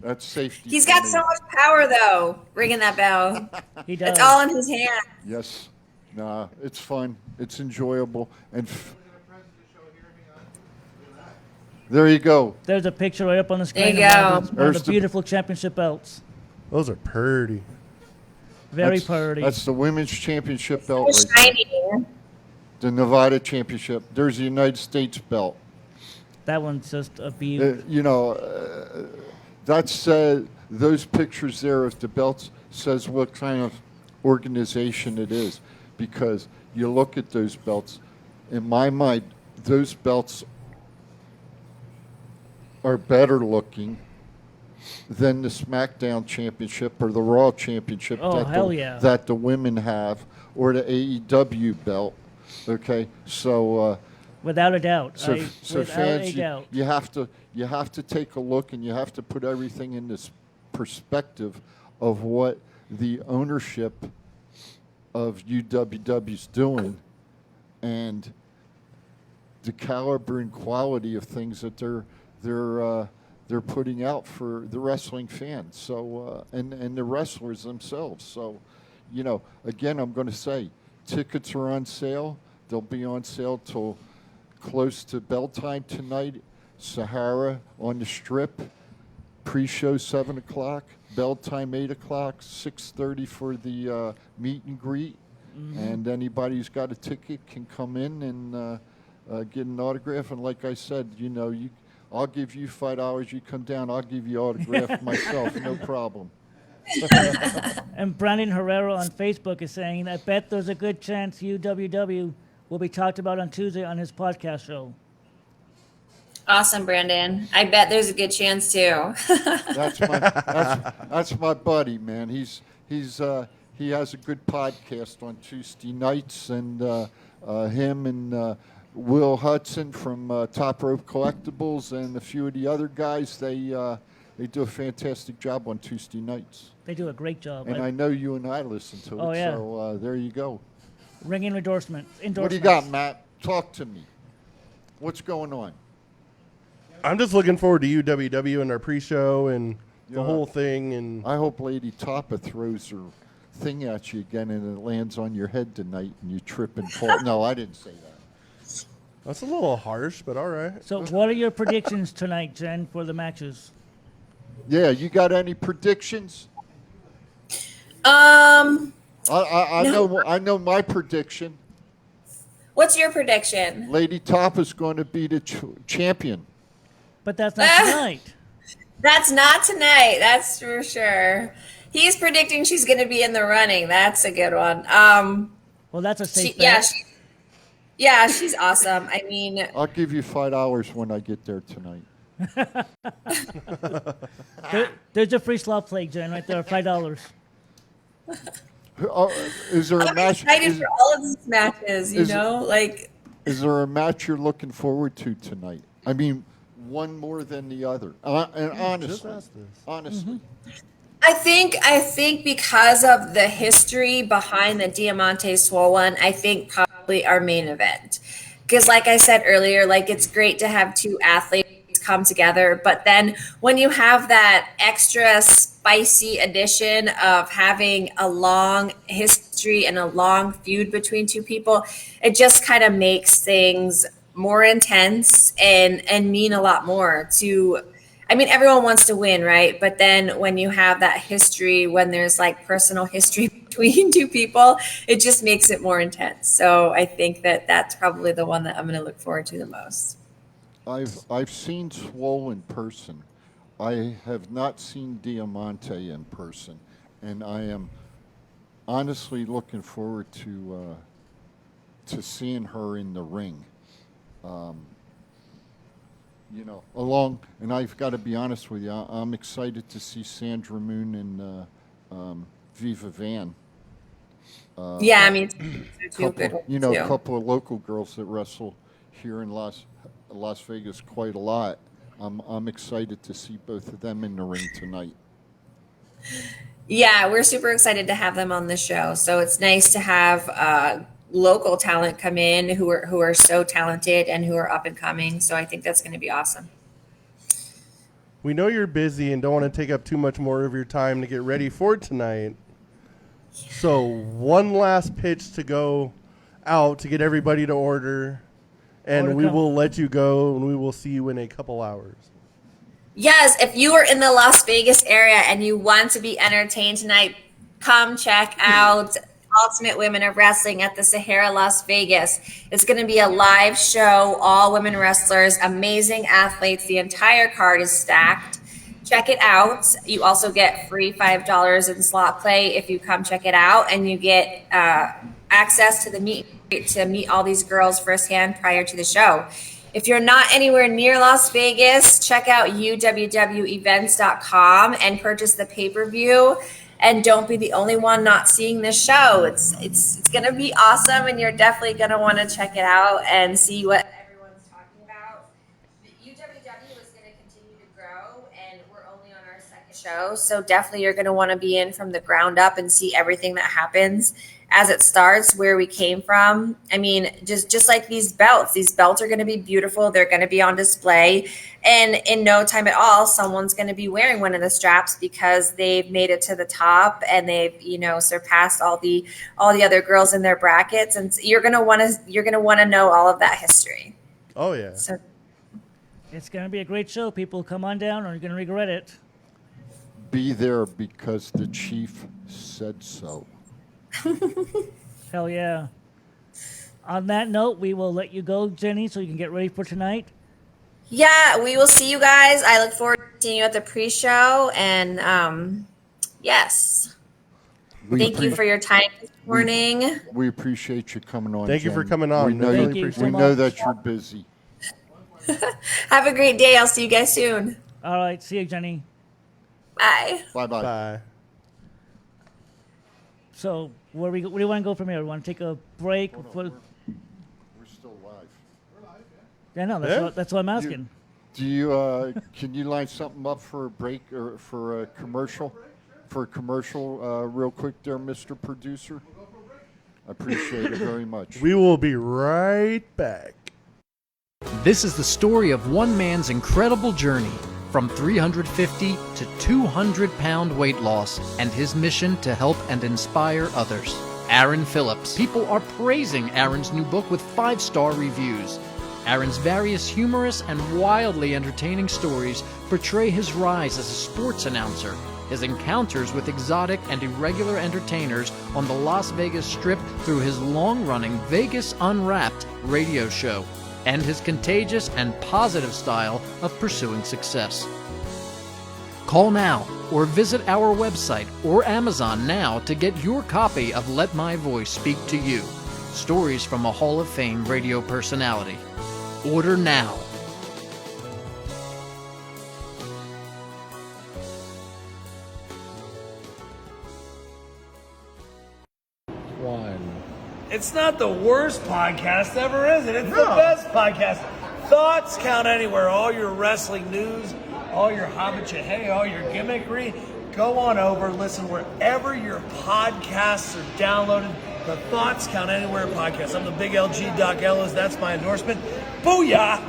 That's safety. He's got so much power, though, ringing that bell. He does. It's all in his hand. Yes. Nah, it's fun. It's enjoyable. And there you go. There's a picture right up on the screen. There you go. One of the beautiful championship belts. Those are pretty. Very pretty. That's the women's championship belt. So Right shiny. there. The Nevada championship. There's the United States belt. That one's just a beauty. That's those pictures there of the belts says what kind of organization it is, because you look at those belts. In my mind, those belts are better looking than the SmackDown Championship or the Raw Championship that the women have, or the AEW belt. Okay, so. Without a doubt. So without fans, a doubt. you have to take a look, and you have to put everything in this perspective of what the ownership of UWW is doing, and the caliber and quality of things that they're putting out for the wrestling fans. So and the wrestlers themselves. So, again, I'm going to say tickets are on sale. They'll be on sale till close to bell time tonight. Sahara on the Strip. Pre-show 7 o'clock. Bell time 8 o'clock. 6:30 for the meet and greet. Mm-hmm. And anybody who's got a ticket can come in and get an autograph. And like I said, I'll give you $5. You come down, I'll give you autograph myself. No problem. And Brandon Herrera on Facebook is saying, I bet there's a good chance UWW will be talked about on Tuesday on his podcast show. Awesome, Brandon. I bet there's a good chance too. That's my buddy, man. He has a good podcast on Tuesday nights, and him and Will Hudson from Top Rope Collectibles and a few of the other guys, they do a fantastic job on Tuesday nights. They do a great job. And I know you and I listen to it. Yeah. So there you go. Ringing endorsement. What do you got, Matt? Talk to me. What's going on? I'm just looking forward to UWW and our pre-show and the whole thing. And I hope Lady Tapa throws her thing at you again and it lands on your head tonight and you trip and fall. No, I didn't say that. That's a little harsh, but all right. So what are your predictions tonight, Jen, for the matches? Yeah, you got any predictions? I know my prediction. What's your prediction? Lady Tapa's going to be the champion. But that's not tonight. That's not tonight. That's for sure. He's predicting she's going to be in the running. That's a good one. Well, that's a safe bet. Yeah, she's awesome. I mean, I'll give you $5 when I get there tonight. There's a free slot play, Jen, right there, $5. Is there a match? I'm excited for all of these matches. You know, Is there a match you're looking forward to tonight? I mean, one more than the other. And honestly. I think because of the history behind the Diamante Swole one, I think probably our main event. Because like I said earlier, like it's great to have two athletes come together, but then when you have that extra spicy addition of having a long history and a long feud between two people, it just kind of makes things more intense and mean a lot more to, I mean, everyone wants to win, right? But then when you have that history, when there's like personal history between two people, it just makes it more intense. So I think that that's probably the one that I'm going to look forward to the most. I've seen Swole in person. I have not seen Diamante in person, and I am honestly looking forward to seeing her in the ring. You know, and I've got to be honest with you, I'm excited to see Sandra Moon and Viva Van. Yeah, I mean, a couple of local girls that wrestle here in Las Vegas quite a lot. I'm excited to see both of them in the ring tonight. Yeah, we're super excited to have them on the show. So it's nice to have local talent come in who are so talented and who are up and coming. So I think that's going to be awesome. We know you're busy and don't want to take up too much more of your time to get ready for tonight. So one last pitch to go out to get everybody to order, and we will let you go, and we will see you in a couple hours. Yes, if you are in the Las Vegas area and you want to be entertained tonight, come check out Ultimate Women of Wrestling at the Sahara Las Vegas. It's going to be a live show, all women wrestlers, amazing athletes. The entire card is stacked. Check it out. You also get free $5 in slot play if you come check it out, and you get access to the meet to meet all these girls firsthand prior to the show. If you're not anywhere near Las Vegas, check out uwwevents.com and purchase the pay-per-view. And don't be the only one not seeing this show. It's going to be awesome, and you're definitely going to want to check it out and see what everyone's talking about. The UWW is going to continue to grow, and we're only on our second show. So definitely you're going to want to be in from the ground up and see everything that happens as it starts, where we came from. I mean, just like these belts are going to be beautiful. They're going to be on display. And in no time at all, someone's going to be wearing one of the straps because they've made it to the top and they've, surpassed all the other girls in their brackets. And you're going to want to know all of that history. Oh yeah. So it's going to be a great show. People, come on down or you're going to regret it. Be there because the chief said so. Hell yeah. On that note, we will let you go, Jenny, so you can get ready for tonight. Yeah, we will see you guys. I look forward to seeing you at the pre-show. And yes, thank you for your time this morning. We appreciate you coming on. Thank you for coming on. We know that you're busy. Have a great day. I'll see you guys soon. All right. See you, Jenny. Bye. Bye-bye. Bye. So, where do you want to go from here? We want to take a break? We're still live. Yeah, no, that's what I'm asking. Can you line something up for a break or for a commercial? For a commercial, real quick there, Mr. Producer? I appreciate it very much. We will be right back. This is the story of one man's incredible journey from 350 to 200-pound weight loss and his mission to help and inspire others. Aaron Phillips. People are praising Aaron's new book with 5-star reviews. Aaron's various humorous and wildly entertaining stories portray his rise as a sports announcer, his encounters with exotic and irregular entertainers on the Las Vegas Strip through his long-running Vegas Unwrapped radio show. and his contagious and positive style of pursuing success. Call now or visit our website or Amazon now to get your copy of Let My Voice Speak to You, Stories from a Hall of Fame radio personality. Order now. It's not the worst podcast ever, is it? It's the best podcast. Thoughts count anywhere. All your wrestling news, all your hobbit-hey, all your gimmickry. Go on over, listen wherever your podcasts are downloaded. The Thoughts Count Anywhere podcast. I'm the big LG Doc Ellis. That's my endorsement. Booyah!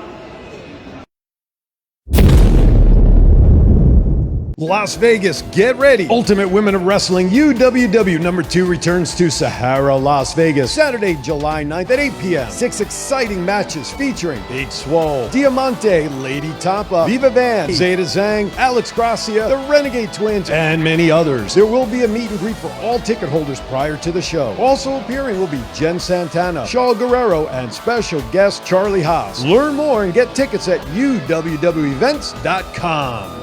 Las Vegas, get ready. Ultimate Women of Wrestling UWW #2 returns to Sahara, Las Vegas, Saturday, July 9th at 8 p.m. 6 exciting matches featuring Big Swole, Diamante, Lady Tapa, Viva Van, Zeta Zhang, Alex Gracia, the Renegade Twins, and many others. There will be a meet and greet for all ticket holders prior to the show. Also appearing will be Jen Santana, Shaw Guerrero, and special guest Charlie Haas. Learn more and get tickets at uwwevents.com.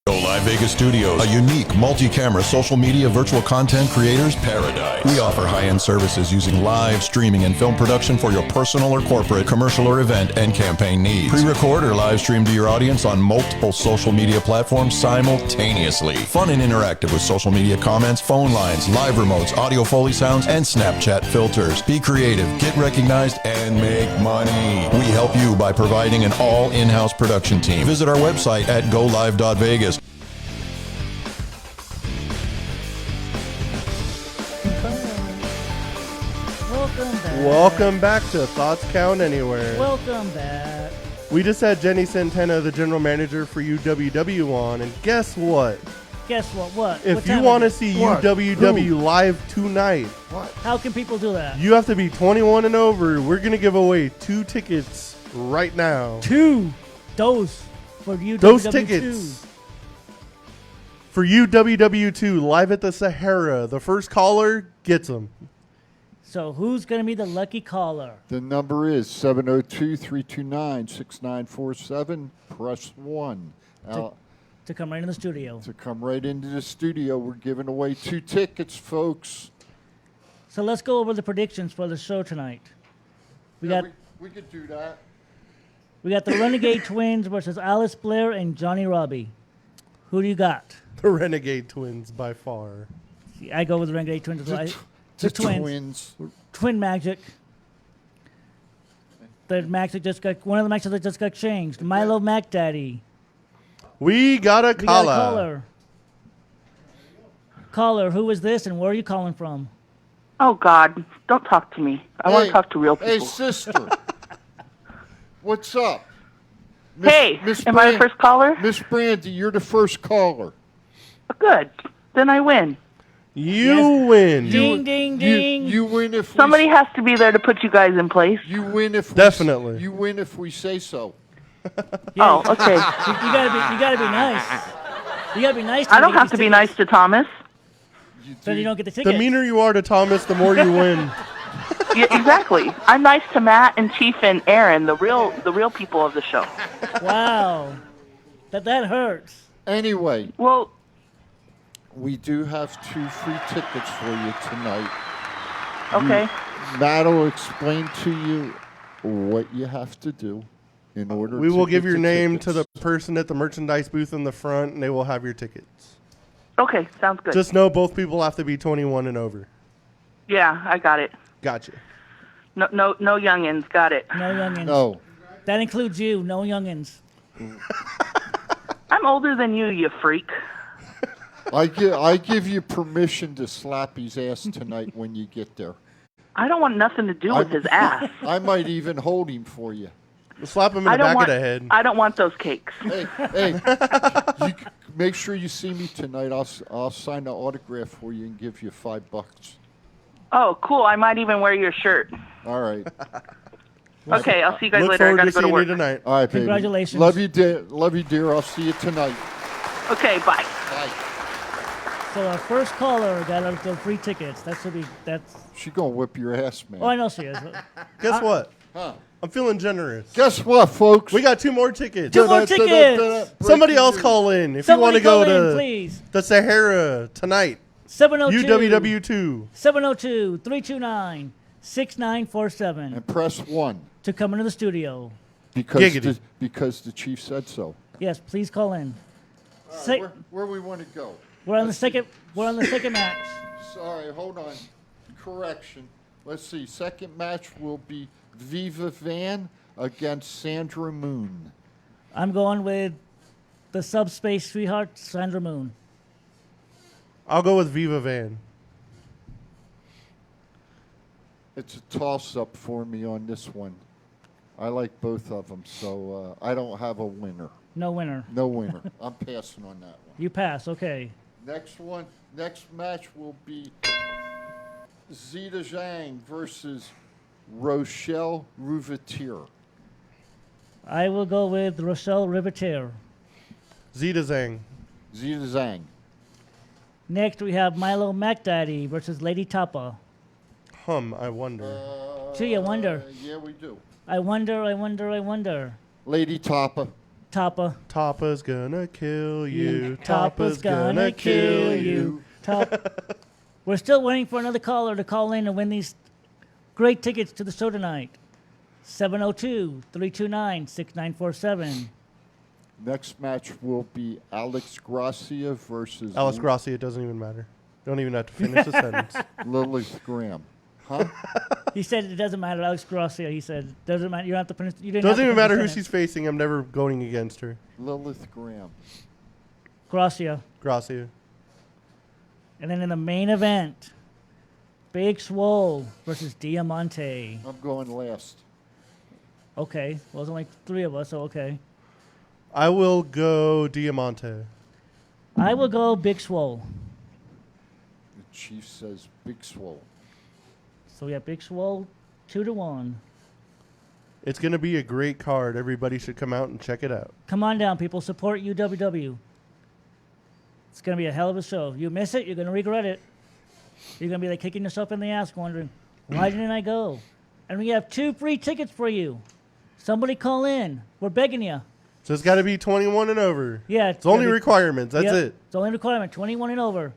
Go Live Vegas Studios, a unique multi-camera social media virtual content creators paradise. We offer high-end services using live streaming and film production for your personal or corporate, commercial or event and campaign needs. Pre-record or live stream to your audience on multiple social media platforms simultaneously. Fun and interactive with social media comments, phone lines, live remotes, audio Foley sounds, and Snapchat filters. Be creative, get recognized, and make money. We help you by providing an all in-house production team. Visit our website at golive.vegas. Welcome back to Thoughts Count Anywhere. Welcome back. We just had Jenny Santana, the general manager for UWW, on, and guess what? Guess what? What? If you want to see UWW live tonight, how can people do that? you have to be 21 and over. We're going to give away 2 tickets right now. Those for UWW2. Those tickets for UWW2 live at the Sahara. The first caller gets them. So who's going to be the lucky caller? The number is 702-329-6947. Press 1. To come right in the studio. To come right into the studio. We're giving away 2 tickets, folks. So let's go over the predictions for the show tonight. We could do that. We got the Renegade Twins versus Alice Blair and Johnny Robbie. Who do you got? The Renegade Twins by far. See, I go with the Renegade Twins. The twins. Twin Magic. The magic just got one of the matches that just got changed. Milo Mac Daddy. We got a caller. Caller, who is this and where are you calling from? Oh God, don't talk to me. I want to talk to real people. Hey, sister. What's up? Am I the first caller? Miss Brandy, you're the first caller. Good. Then I win. You win. Ding, ding, ding. You win if somebody has to be there to put you guys in place. You win if definitely. You win if we say so. Oh, okay. You gotta be nice. You gotta be nice. I don't have to be nice to Thomas. Then you don't get the ticket. The meaner you are to Thomas, the more you win. Yeah, exactly. I'm nice to Matt and Chief and Aaron, the real people of the show. Wow, that hurts. Anyway, well, we do have 2 free tickets for you tonight. Okay. Matt will explain to you what you have to do in order. We will give your name tickets. to the person at the merchandise booth in the front, and they will have your tickets. Okay, sounds good. Just know both people have to be 21 and over. Yeah, I got it. Gotcha. No youngins. Got it. No youngins. No. That includes you. No youngins. I'm older than you freak. I give you permission to slap his ass tonight when you get there. I don't want nothing to do with his ass. I might even hold him for you. Slap him in the back of the head. I don't want those cakes. Hey, make sure you see me tonight. I'll sign an autograph for you and give you $5. Oh, cool. I might even wear your shirt. All right. Okay, I'll see you guys Look later. I forward gotta to go to seeing work. you tonight. All right, baby. Congratulations. Love you, dear. I'll see you tonight. Okay, bye. Bye. So our first caller got the free tickets. That's. She gonna whip your ass, man. Oh, I know she is. Guess what? Huh. I'm feeling generous. Guess what, folks? We got 2 more tickets. 2 more tickets. Somebody else call in if you want to go to the Sahara tonight. 702 UWW2. 702-329-6947. And press 1 to come into the studio. Because the chief said so. Yes, please call in. Where we want to go? We're on the second match. Sorry, hold on. Correction. Let's see. Second match will be Viva Van against Sandra Moon. I'm going with the subspace sweetheart, Sandra Moon. I'll go with Viva Van. It's a toss-up for me on this one. I like both of them, so I don't have a winner. No winner. No winner. I'm passing on that one. You pass, okay. Next match will be Zeta Zhang versus Rochelle Rouveteer. I will go with Rochelle Rouveteer. Zeta Zhang. Zeta Zhang. Next, we have Milo McDaddy versus Lady Tapa. I wonder. Gee, I wonder. Yeah, we do. I wonder. Lady Tapa. Tapa. Tapa's gonna kill you. Tapa's gonna kill you. We're still waiting for another caller to call in and win these great tickets to the show tonight. 702-329-6947. Next match will be Alex Gracia versus... Alex Gracia, it doesn't even matter. Don't even have to finish the sentence. Lilith Graham. Huh? He said it doesn't matter. Alex Gracia, he said, doesn't matter. You don't have to finish. You didn't doesn't have to even matter who finish the she's facing. I'm never going against her. Lilith Graham. Gracia. Gracia. And then in the main event, Big Swole versus Diamante. I'm going last. Okay. Well, there's only 3 of us, so okay. I will go Diamante. I will go Big Swole. The chief says Big Swole. So we have Big Swole 2-1. It's going to be a great card. Everybody should come out and check it out. Come on down, people. Support UWW. It's going to be a hell of a show. If you miss it, you're going to regret it. You're going to be like kicking yourself in the ass wondering, why didn't I go? And we have 2 free tickets for you. Somebody call in. We're begging you. So it's got to be 21 and over. Yeah. It's only requirements. That's it. It's only requirement. 21 and over.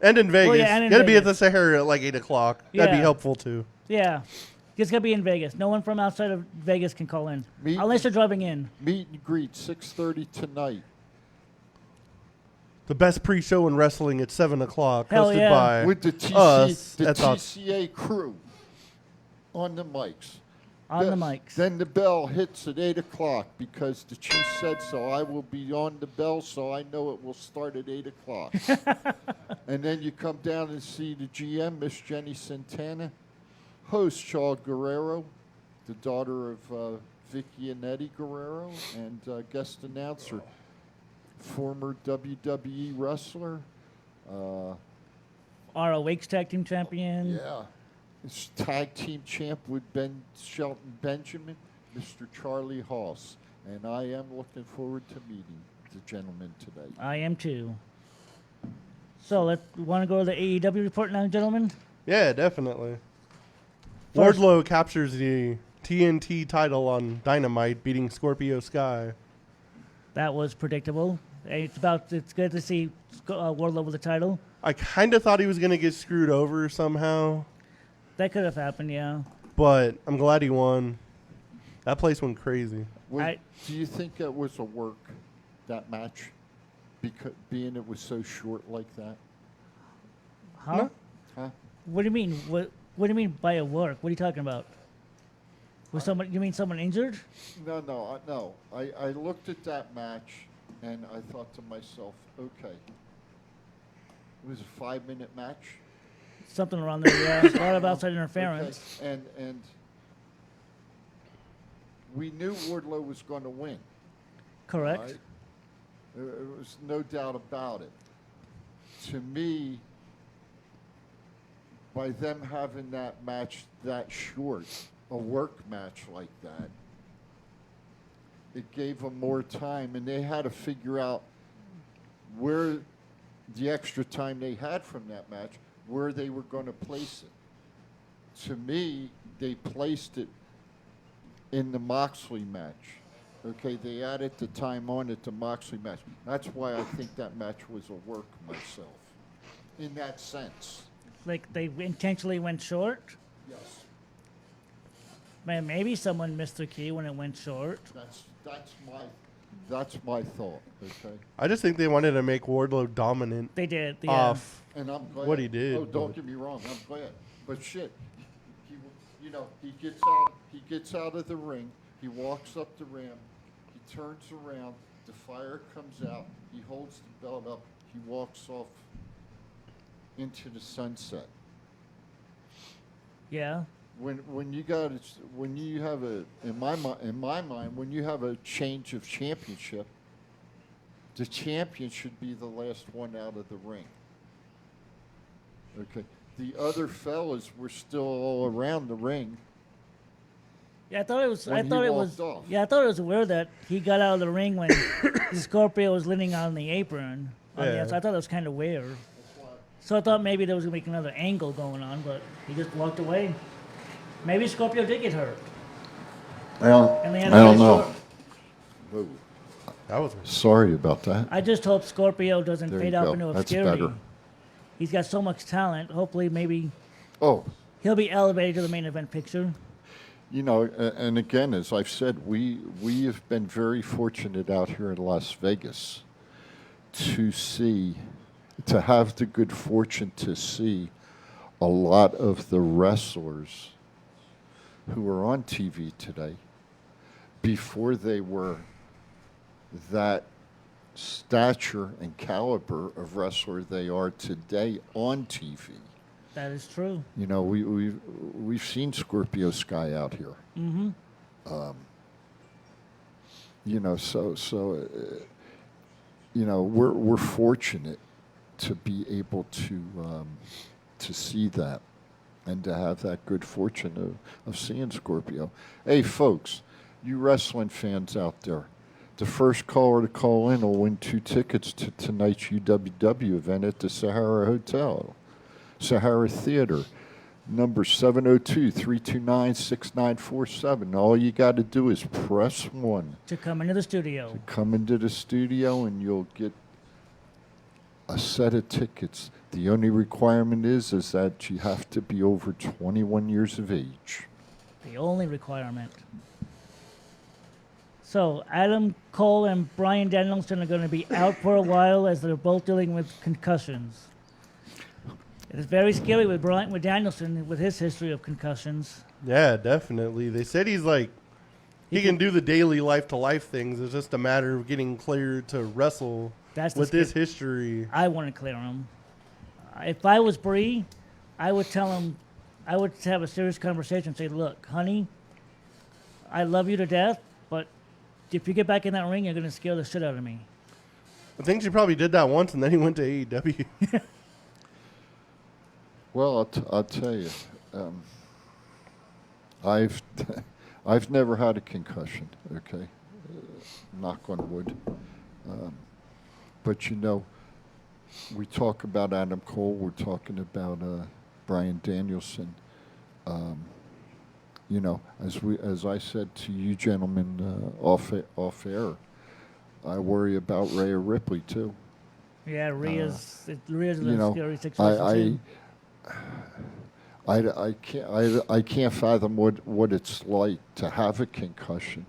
And in Vegas. Well, yeah, and in Got to be at Vegas. the Sahara at like 8 o'clock. That'd be helpful too. Yeah. It's going to be in Vegas. No one from outside of Vegas can call in. Unless you're driving in. Meet and greet, 6:30 tonight. The best pre-show in wrestling at 7 o'clock. Hell hosted yeah. by With the us the at TCA crew on the mics. On the mics. Then the bell hits at 8 o'clock because the chief said so. I will be on the bell, so I know it will start at 8 o'clock. And then you come down and see the GM, Miss Jenny Santana, host Shaw Guerrero, the daughter of Vicky and Eddie Guerrero, and guest announcer, former WWE wrestler. ROH Tag Team Champion. Yeah. It's tag team champ with Shelton Benjamin, Mr. Charlie Hoss. And I am looking forward to meeting the gentleman today. I am too. So, want to go to the AEW report now, gentlemen? Yeah, definitely. First- Wardlow captures the TNT title on Dynamite, beating Scorpio Sky. That was predictable. It's good to see Wardlow with the title. I kind of thought he was going to get screwed over somehow, That could have happened, yeah. but I'm glad he won. That place went crazy. Do you think it was a work, that match? Being it was so short like that? Huh? No. Huh? What do you mean? What do you mean by a work? What are you talking about? Was someone? You mean someone injured? No. I looked at that match and I thought to myself, okay, it was a 5-minute match. Something around there, yeah. A lot of outside interference. Okay. And we knew Wardlow was going to win. Correct. Right? There was no doubt about it. To me, by them having that match that short, a work match like that, it gave them more time, and they had to figure out where the extra time they had from that match, where they were going to place it. To me, they placed it in the Moxley match. Okay, they added the time on it to Moxley match. That's why I think that match was a work myself, in that sense. Like they intentionally went short? Yes. Man, maybe someone missed their key when it went short. That's my thought. Okay. I just think they wanted to make Wardlow dominant. They did. Yeah. Off And I'm glad. what he did. Oh, don't get me wrong. I'm glad. But shit, he gets out of the ring. He walks up the ramp. He turns around. The fire comes out. He holds the belt up. He walks off into the sunset. Yeah. When you have in my mind, when you have a change of championship, the champion should be the last one out of the ring. Okay. The other fellas were still all around the ring. Yeah, I thought it was. When he walked off. Yeah, I thought it was weird that he got out of the ring when Scorpio was leaning on the apron. Yeah. So I thought it was kind of weird. So I thought maybe there was gonna be another angle going on, but he just walked away. Maybe Scorpio did get hurt. Well, And they I had a don't nice know. short- That was Sorry about that. I just hope Scorpio doesn't There fade you out go. into That's obscurity. better. He's got so much talent. Hopefully, maybe Oh, he'll be elevated to the main event picture. and again, as I've said, we have been very fortunate out here in Las Vegas to have the good fortune to see a lot of the wrestlers who are on TV today before they were that stature and caliber of wrestler they are today on TV. That is true. We've seen Scorpio Sky out here. Mm-hmm. We're fortunate to be able to see that and to have that good fortune of seeing Scorpio. Hey, folks, you wrestling fans out there, the first caller to call in will win 2 tickets to tonight's UWW event at the Sahara Hotel, Sahara Theater, number 702-329-6947. All you got to do is press 1. To come into the studio. Come into the studio and you'll get a set of tickets. The only requirement is that you have to be over 21 years of age. The only requirement. So Adam Cole and Bryan Danielson are going to be out for a while as they're both dealing with concussions. It is very scary with Danielson with his history of concussions. Yeah, definitely. They said he's like, he can do the daily life-to-life things. It's just a matter of getting cleared to wrestle with his history. I want to clear him. If I was Bree, I would tell him, I would have a serious conversation, say, look, honey, I love you to death, but if you get back in that ring, you're going to scare the shit out of me. I think she probably did that once, and then he went to AEW. Well, I'll tell you, I've never had a concussion. Okay, knock on wood. But we talk about Adam Cole. We're talking about Bryan Danielson. As I said to you gentlemen off air, I worry about Rhea Ripley too. Yeah, Rhea's a scary situation too. I can't fathom what it's like to have a concussion.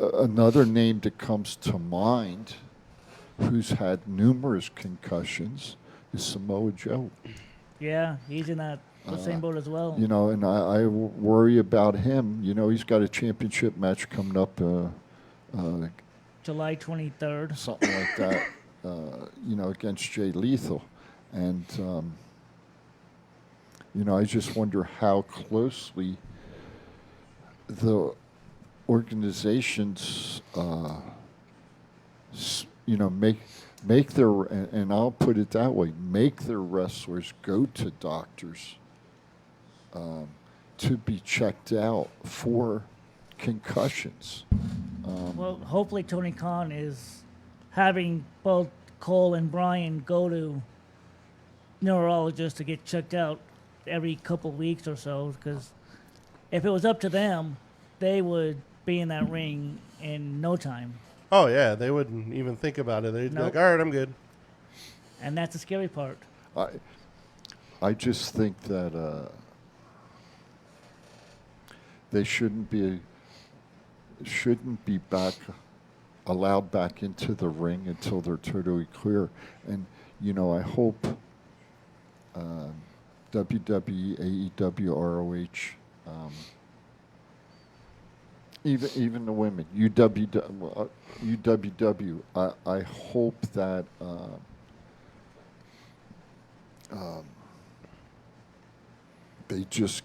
Another name that comes to mind, who's had numerous concussions, is Samoa Joe. Yeah, he's in the same boat as well. And I worry about him. He's got a championship match coming up. July 23rd. Something like that. Against Jay Lethal. And, I just wonder how closely the organizations, make their, and I'll put it that way, make their wrestlers go to doctors to be checked out for concussions. Well, hopefully Tony Khan is having both Cole and Bryan go to neurologists to get checked out every couple weeks or so, because if it was up to them, they would be in that ring in no time. Oh, yeah. They wouldn't even think about it. They'd be like, all right, I'm good. And that's the scary part. I just think that they shouldn't be allowed back into the ring until they're totally clear. And I hope WWE, AEW, ROH, even the women, UWW. I hope that they just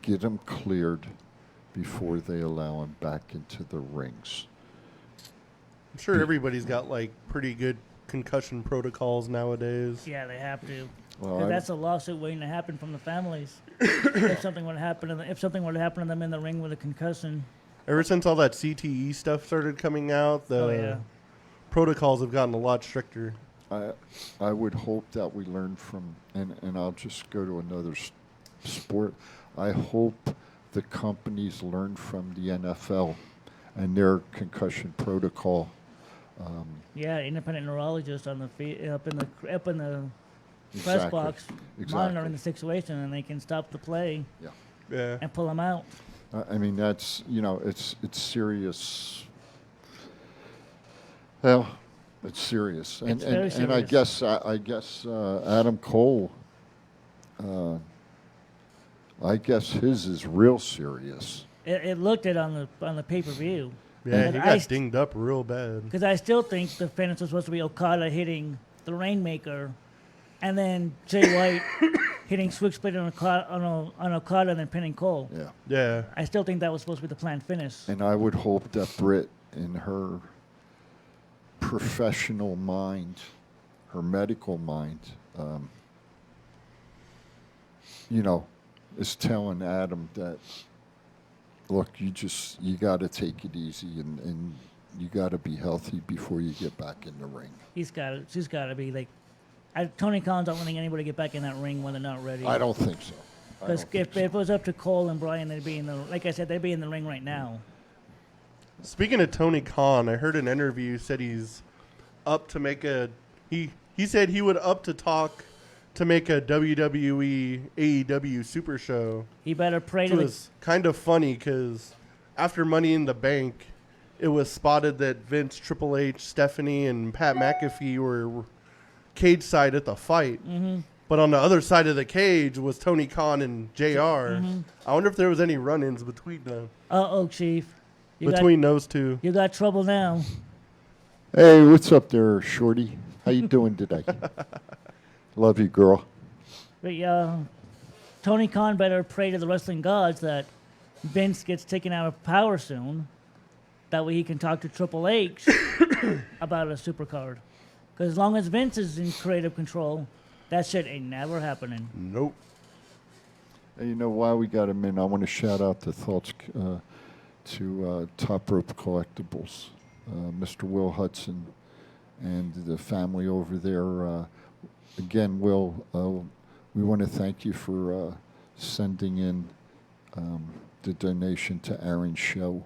get them cleared before they allow them back into the rings. I'm sure everybody's got pretty good concussion protocols nowadays. Yeah, they have to. Well, 'Cause that's a lawsuit waiting to happen from the families. if something were to happen to them in the ring with a concussion. Ever since all that CTE stuff started coming out, the protocols have gotten a lot stricter. I would hope that we learn from, and I'll just go to another sport. I hope the companies learn from the NFL and their concussion protocol. Independent neurologist on the up in the press Exactly. box, monitoring the situation, and they can stop the play. Yeah. And pull them out. I mean, that's it's serious. Well, it's serious, and very and I guess Adam Cole. I guess his is real serious. It looked it on the pay-per-view. Yeah, he got dinged up real bad. Because I still think the finish was supposed to be Okada hitting the Rainmaker, and then Jay White hitting Switchblade on Okada and then pinning Cole. Yeah. I still think that was supposed to be the planned finish. And I would hope that Britt, in her professional mind, her medical mind, is telling Adam that, look, you got to take it easy and you got to be healthy before you get back in the ring. She's got to be Tony Khan's not letting anybody get back in that ring when they're not ready. I don't think so. Because if it was up to Cole and Bryan, they'd be like I said, they'd be in the ring right now. Speaking of Tony Khan, I heard an interview said he's up to make he said he would up to talk to make a WWE AEW Super Show. He better pray to It was kind of funny because after Money in the Bank, it was spotted that Vince, Triple H, Stephanie, and Pat McAfee were cage side at the fight. Mm-hmm. But on the other side of the cage was Tony Khan and JR. Mm-hmm. I wonder if there was any run-ins between them. Uh-oh, Chief. Those two. You got trouble now. Hey, what's up there, Shorty? How you doing today? Love you, girl. But Tony Khan better pray to the wrestling gods that Vince gets taken out of power soon. That way he can talk to Triple H about a supercard. Because as long as Vince is in creative control, that shit ain't never happening. Nope. Hey, you know, while we got him in, I want to shout out to Top Rope Collectibles, Mr. Will Hudson, and the family over there. Again, Will, we want to thank you for sending in the donation to Aaron's show.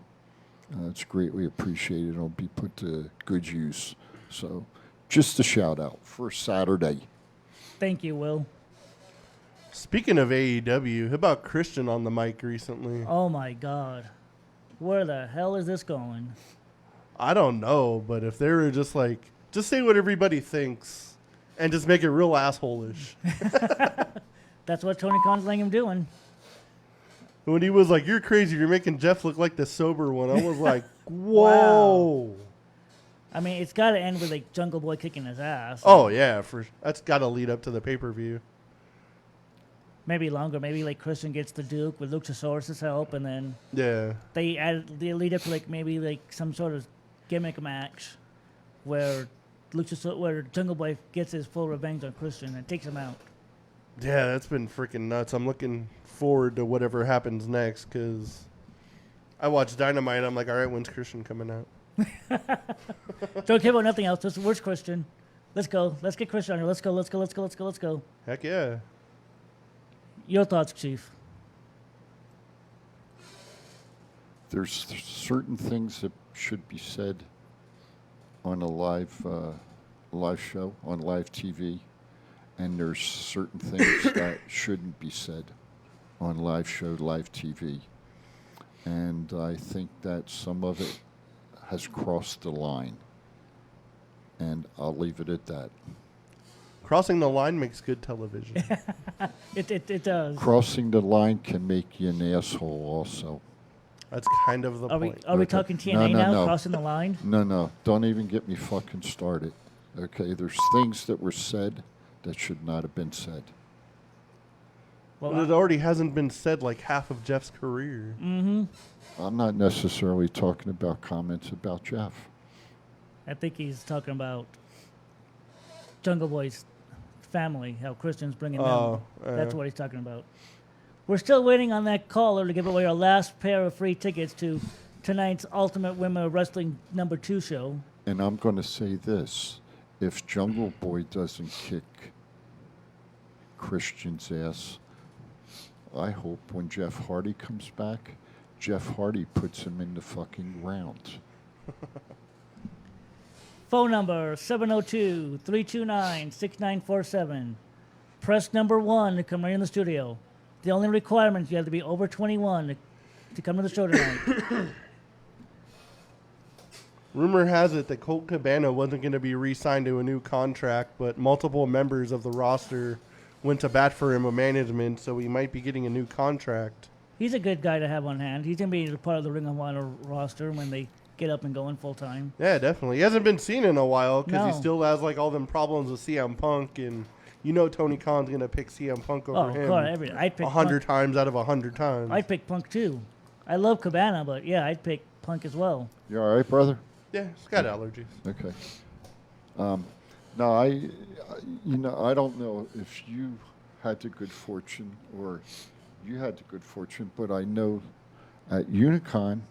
It's greatly appreciated. It'll be put to good use. So, just a shout out for Saturday. Thank you, Will. Speaking of AEW, how about Christian on the mic recently? Oh my God. Where the hell is this going? I don't know, but if they were just say what everybody thinks and just make it real asshole-ish. That's what Tony Khan's letting him doing. When he was like, "You're crazy, you're making Jeff look like the sober one," I was like, whoa. Wow. I mean, it's got to end with Jungle Boy kicking his ass. Oh, yeah. That's got to lead up to the pay-per-view. Maybe longer. Maybe Christian gets the Duke with Luchasaurus' help, and then they lead up to maybe some sort of gimmick match where Jungle Boy gets his full revenge on Christian and takes him out. Yeah, that's been freaking nuts. I'm looking forward to whatever happens next because I watched Dynamite. I'm like, all right, when's Christian coming out? Don't care about nothing else. Where's Christian? Let's go. Let's get Christian on here. Let's go. Let's go. Let's go. Let's go. Let's go. Heck yeah. Your thoughts, Chief? There's certain things that should be said on a live show, on live TV, and there's certain things that shouldn't be said on live show, live TV. And I think that some of it has crossed the line. And I'll leave it at that. Crossing the line makes good television. It does. Crossing the line can make you an asshole also. That's kind of the point. Are we talking TNA now? Crossing the line? No. Don't even get me fucking started. Okay, there's things that were said that should not have been said. Well, it already hasn't been said like half of Jeff's career. Mm-hmm. I'm not necessarily talking about comments about Jeff. I think he's talking about Jungle Boy's family, how Christian's bringing them. That's what he's talking about. We're still waiting on that caller to give away our last pair of free tickets to tonight's Ultimate Women Wrestling #2 show. And I'm going to say this. If Jungle Boy doesn't kick Christian's ass, I hope when Jeff Hardy comes back, Jeff Hardy puts him in the fucking round. Phone number 702-329-6947. Press number 1 to come right in the studio. The only requirement is you have to be over 21 to come to the show tonight. Rumor has it that Colt Cabana wasn't going to be re-signed to a new contract, but multiple members of the roster went to bat for him with management, so he might be getting a new contract. He's a good guy to have on hand. He's going to be a part of the Ring of Honor roster when they get up and going full time. Yeah, definitely. He hasn't been seen in a while because No. he still has like all them problems with CM Punk, and you know Tony Khan's going to pick CM Punk over him. I'd pick 100 Punk. times out of 100 times. I'd pick Punk too. I love Cabana, but yeah, I'd pick Punk as well. You all right, brother? Yeah, he's got allergies. Okay. No, I don't know if you had the good fortune or you had the good fortune, but I know at Unicon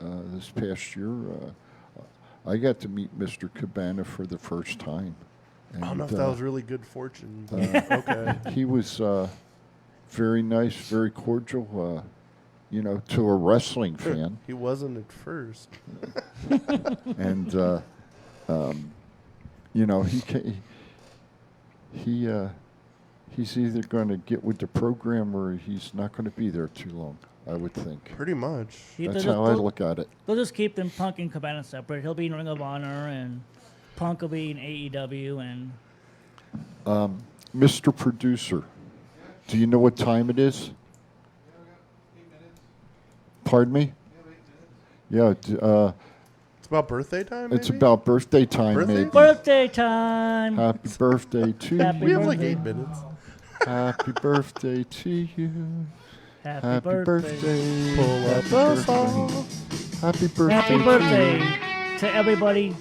this past year, I got to meet Mr. Cabana for the first time. I don't know if that was really good fortune. But okay. He was very nice, very cordial, to a wrestling fan. He wasn't at first. And, he's either going to get with the program or he's not going to be there too long, I would think. Pretty much. That's how I look at it. They'll just keep them Punk and Cabana separate. He'll be in Ring of Honor, and Punk will be in AEW. And Mr. Producer, do you know what time it is? Pardon me? Yeah. It's about birthday time, It's maybe? about birthday time, maybe. Birthday time. Happy birthday to Happy you. We have like 8 minutes. Happy birthday to you. Happy birthday. Pull up the song. Happy birthday. Happy birthday to everybody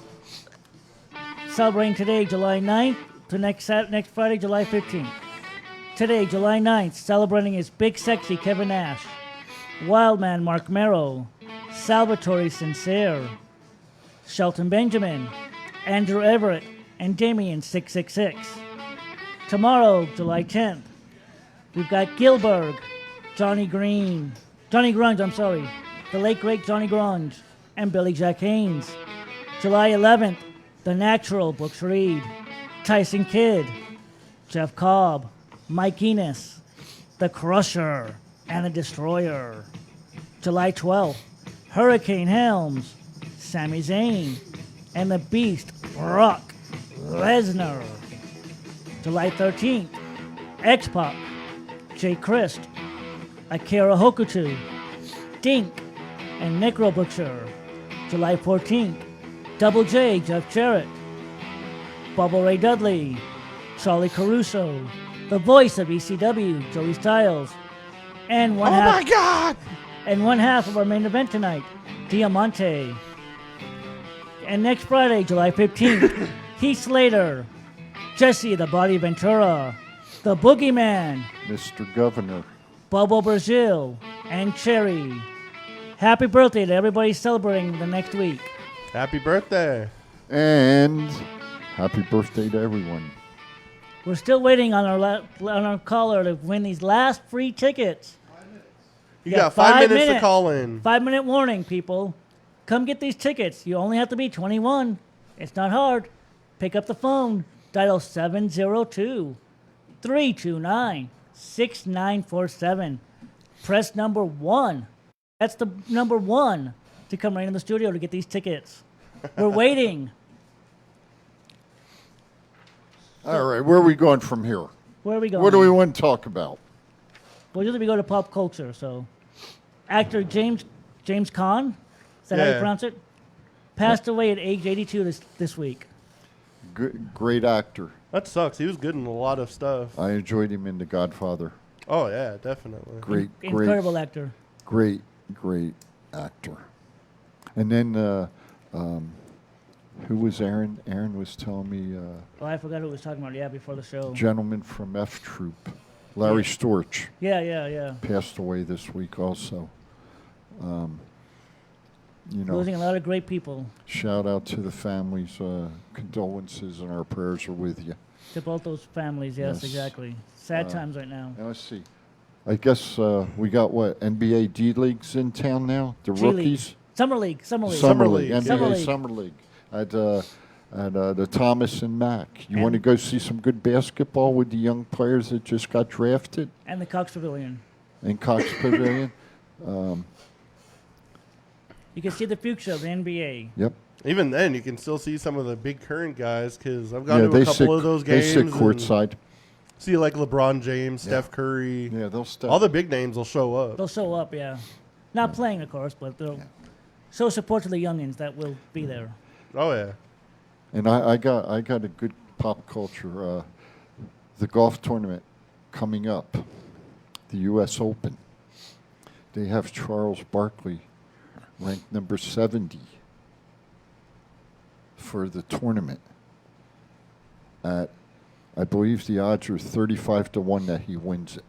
celebrating today, July 9th, to next Friday, July 15th. Today, July 9th, celebrating is Big Sexy Kevin Nash, Wildman Mark Merrow, Salvatore Sincere, Shelton Benjamin, Andrew Everett, and Damien 666. Tomorrow, July 10th, we've got Gilbert, Johnny Grunge, the late great Johnny Grunge, and Billy Jack Haynes. July 11th, The Natural, Brooks Reed, Tyson Kidd, Jeff Cobb, Mike Enos, The Crusher, and The Destroyer. July 12th, Hurricane Helms, Sami Zayn, and the Beast, Brock Lesnar. July 13th, X-Pac, Jay Christ, Akira Hokuto, Dink, and Necro Butcher. July 14th, Double J, Jeff Jarrett, Bubba Ray Dudley, Charlie Caruso, the voice of ECW, Joey Styles, and one half of our main event tonight, Diamante. And next Friday, July 15th, Heath Slater, Jesse the Body Ventura, the Boogeyman, Mr. Governor, Bobo Brazil, and Cherry. Happy birthday to everybody celebrating the next week. Happy birthday. And Happy birthday to everyone. We're still waiting on our caller to win these last free tickets. You got 5 minutes to call in. 5-minute warning, people. Come get these tickets. You only have to be 21. It's not hard. Pick up the phone. Dial 702-329-6947. Press number 1. That's the number 1 to come right in the studio to get these tickets. We're waiting. All right, where are we going from here? Where are we going? What do we want to talk about? Well, usually we go to pop culture. So, actor James Caan, is that how you pronounce it? Passed away at age 82 this week. Great actor. That sucks. He was good in a lot of stuff. I enjoyed him in The Godfather. Oh yeah, definitely. Great, incredible actor. Great actor. And then, who was Aaron? Aaron was telling me. Oh, I forgot who was talking about. Yeah, before the show. Gentleman from F Troop, Larry Storch. Yeah. Passed away this week also. Losing a lot of great people. Shout out to the families. Condolences, and our prayers are with you. To both those families, yes. Exactly. Sad times right now. Let's see. I guess we got what? NBA D Leagues in town now? The rookies? Summer League. NBA Summer League. At the Thomas and Mack. You want to go see some good basketball with the young players that just got drafted? And the Cox Pavilion. And Cox Pavilion. You can see the future of the NBA. Yep. Even then, you can still see some of the big current guys because I've gone to a couple of those games. They sit courtside. See like LeBron James, Steph Curry. Yeah, they'll step. All the big names will show up. They'll show up, yeah. Not playing, of course, but they'll show support to the youngins that will be there. Oh yeah. And I got a good pop culture. The golf tournament coming up, the U.S. Open. They have Charles Barkley ranked number 70 for the tournament. I believe the odds are 35-1 that he wins it.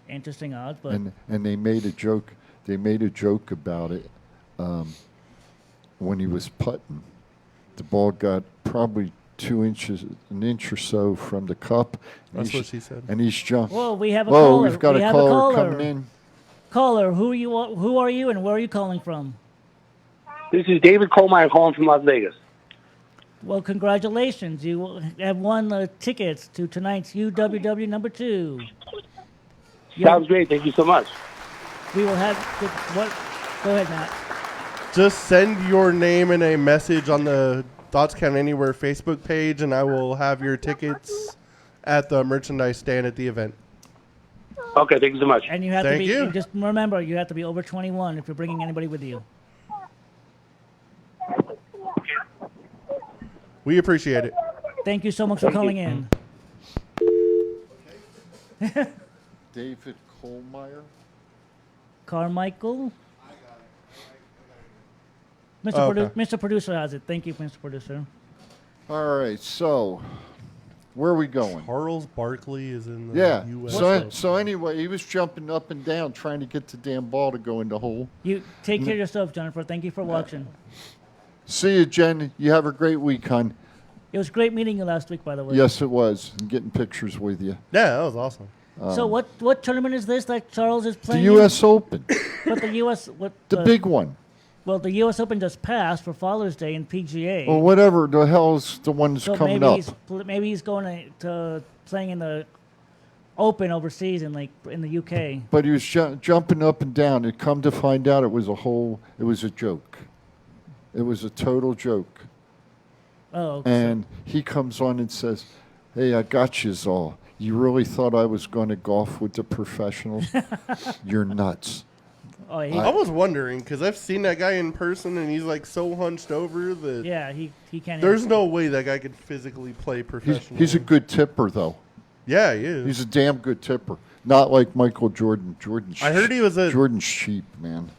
Interesting odds, but and they made a joke. They made a joke about it when he was putting. The ball got probably an inch or so from the cup. That's what she said. And he's jumped. Whoa, we have a caller. We've got a caller coming in. Caller, who are you and where are you calling from? This is David Kohlmeyer calling from Las Vegas. Well, congratulations. You have won the tickets to tonight's UWW number 2. Sounds great. Thank you so much. We will have... Go ahead, Matt. Just send your name and a message on the Thoughts Count Anywhere Facebook page, and I will have your tickets at the merchandise stand at the event. Okay, thank you so much. And you have to be... Just remember, you have to be over 21 if you're bringing anybody with you. We appreciate it. Thank you so much for calling in. David Kohlmeyer? Carmichael? Mr. Producer has it. Thank you, Mr. Producer. All right, so where are we going? Charles Barkley is in the U.S. So anyway, he was jumping up and down trying to get the damn ball to go in the hole. You take care of yourself, Jennifer. Thank you for watching. See you, Jen. You have a great week, hon. It was great meeting you last week, by the way. Yes, it was. And getting pictures with you. Yeah, that was awesome. So what tournament is this that Charles is playing? The U.S. Open. But the U.S. The big one. Well, the U.S. Open just passed for Father's Day in PGA. Well, whatever the hell's the one that's coming up. Maybe he's going to playing in the Open overseas in the U.K. But he was jumping up and down. And come to find out, it was a joke. It was a total joke. Oh. And he comes on and says, "Hey, I got yous all. You really thought I was going to golf with the professionals? You're nuts." Oh, I was wondering because I've seen that guy in person and he's like so hunched over that. Yeah, he can't. There's no way that guy could physically play professionally. He's a good tipper, though. Yeah, he is. He's a damn good tipper. Not like Michael Jordan. I heard he was Jordan's cheap, man.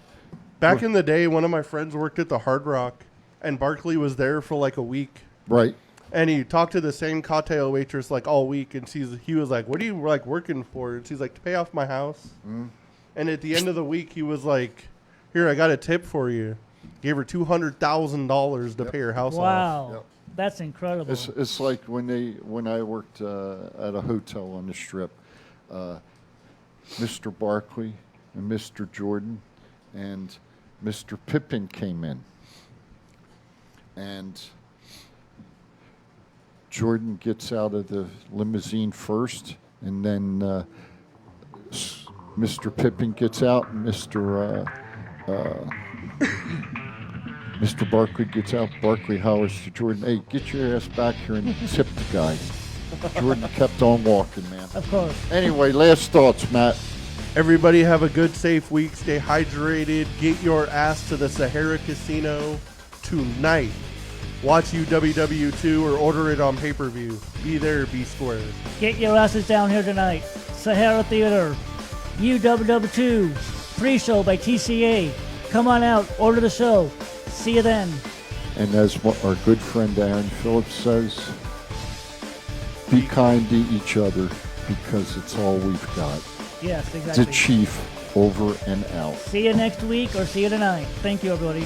Back in the day, one of my friends worked at the Hard Rock, and Barkley was there for like a week. Right. And he talked to the same cocktail waitress like all week, and he was like, "What are you like working for?" And she's like, "To pay off my house." Mm. And at the end of the week, he was like, "Here, I got a tip for you." Gave her $200,000 to pay her house off. Wow. That's incredible. It's like when I worked at a hotel on the Strip, Mr. Barkley and Mr. Jordan and Mr. Pippen came in, and Jordan gets out of the limousine first, and then Mr. Pippen gets out, and Mr. Barkley gets out. Barkley hollers to Jordan, "Hey, get your ass back here and tip the guy." Jordan kept on walking, man. Of course. Anyway, last thoughts, Matt. Everybody have a good, safe week. Stay hydrated. Get your ass to the Sahara Casino tonight. Watch UWW 2 or order it on pay-per-view. Be there, be square. Get your asses down here tonight. Sahara Theater, UWW 2, pre-show by TCA. Come on out, order the show. See you then. And as our good friend Aaron Phillips says, be kind to each other because it's all we've got. Yes, exactly. The Chief, over and out. See you next week or see you tonight. Thank you, everybody.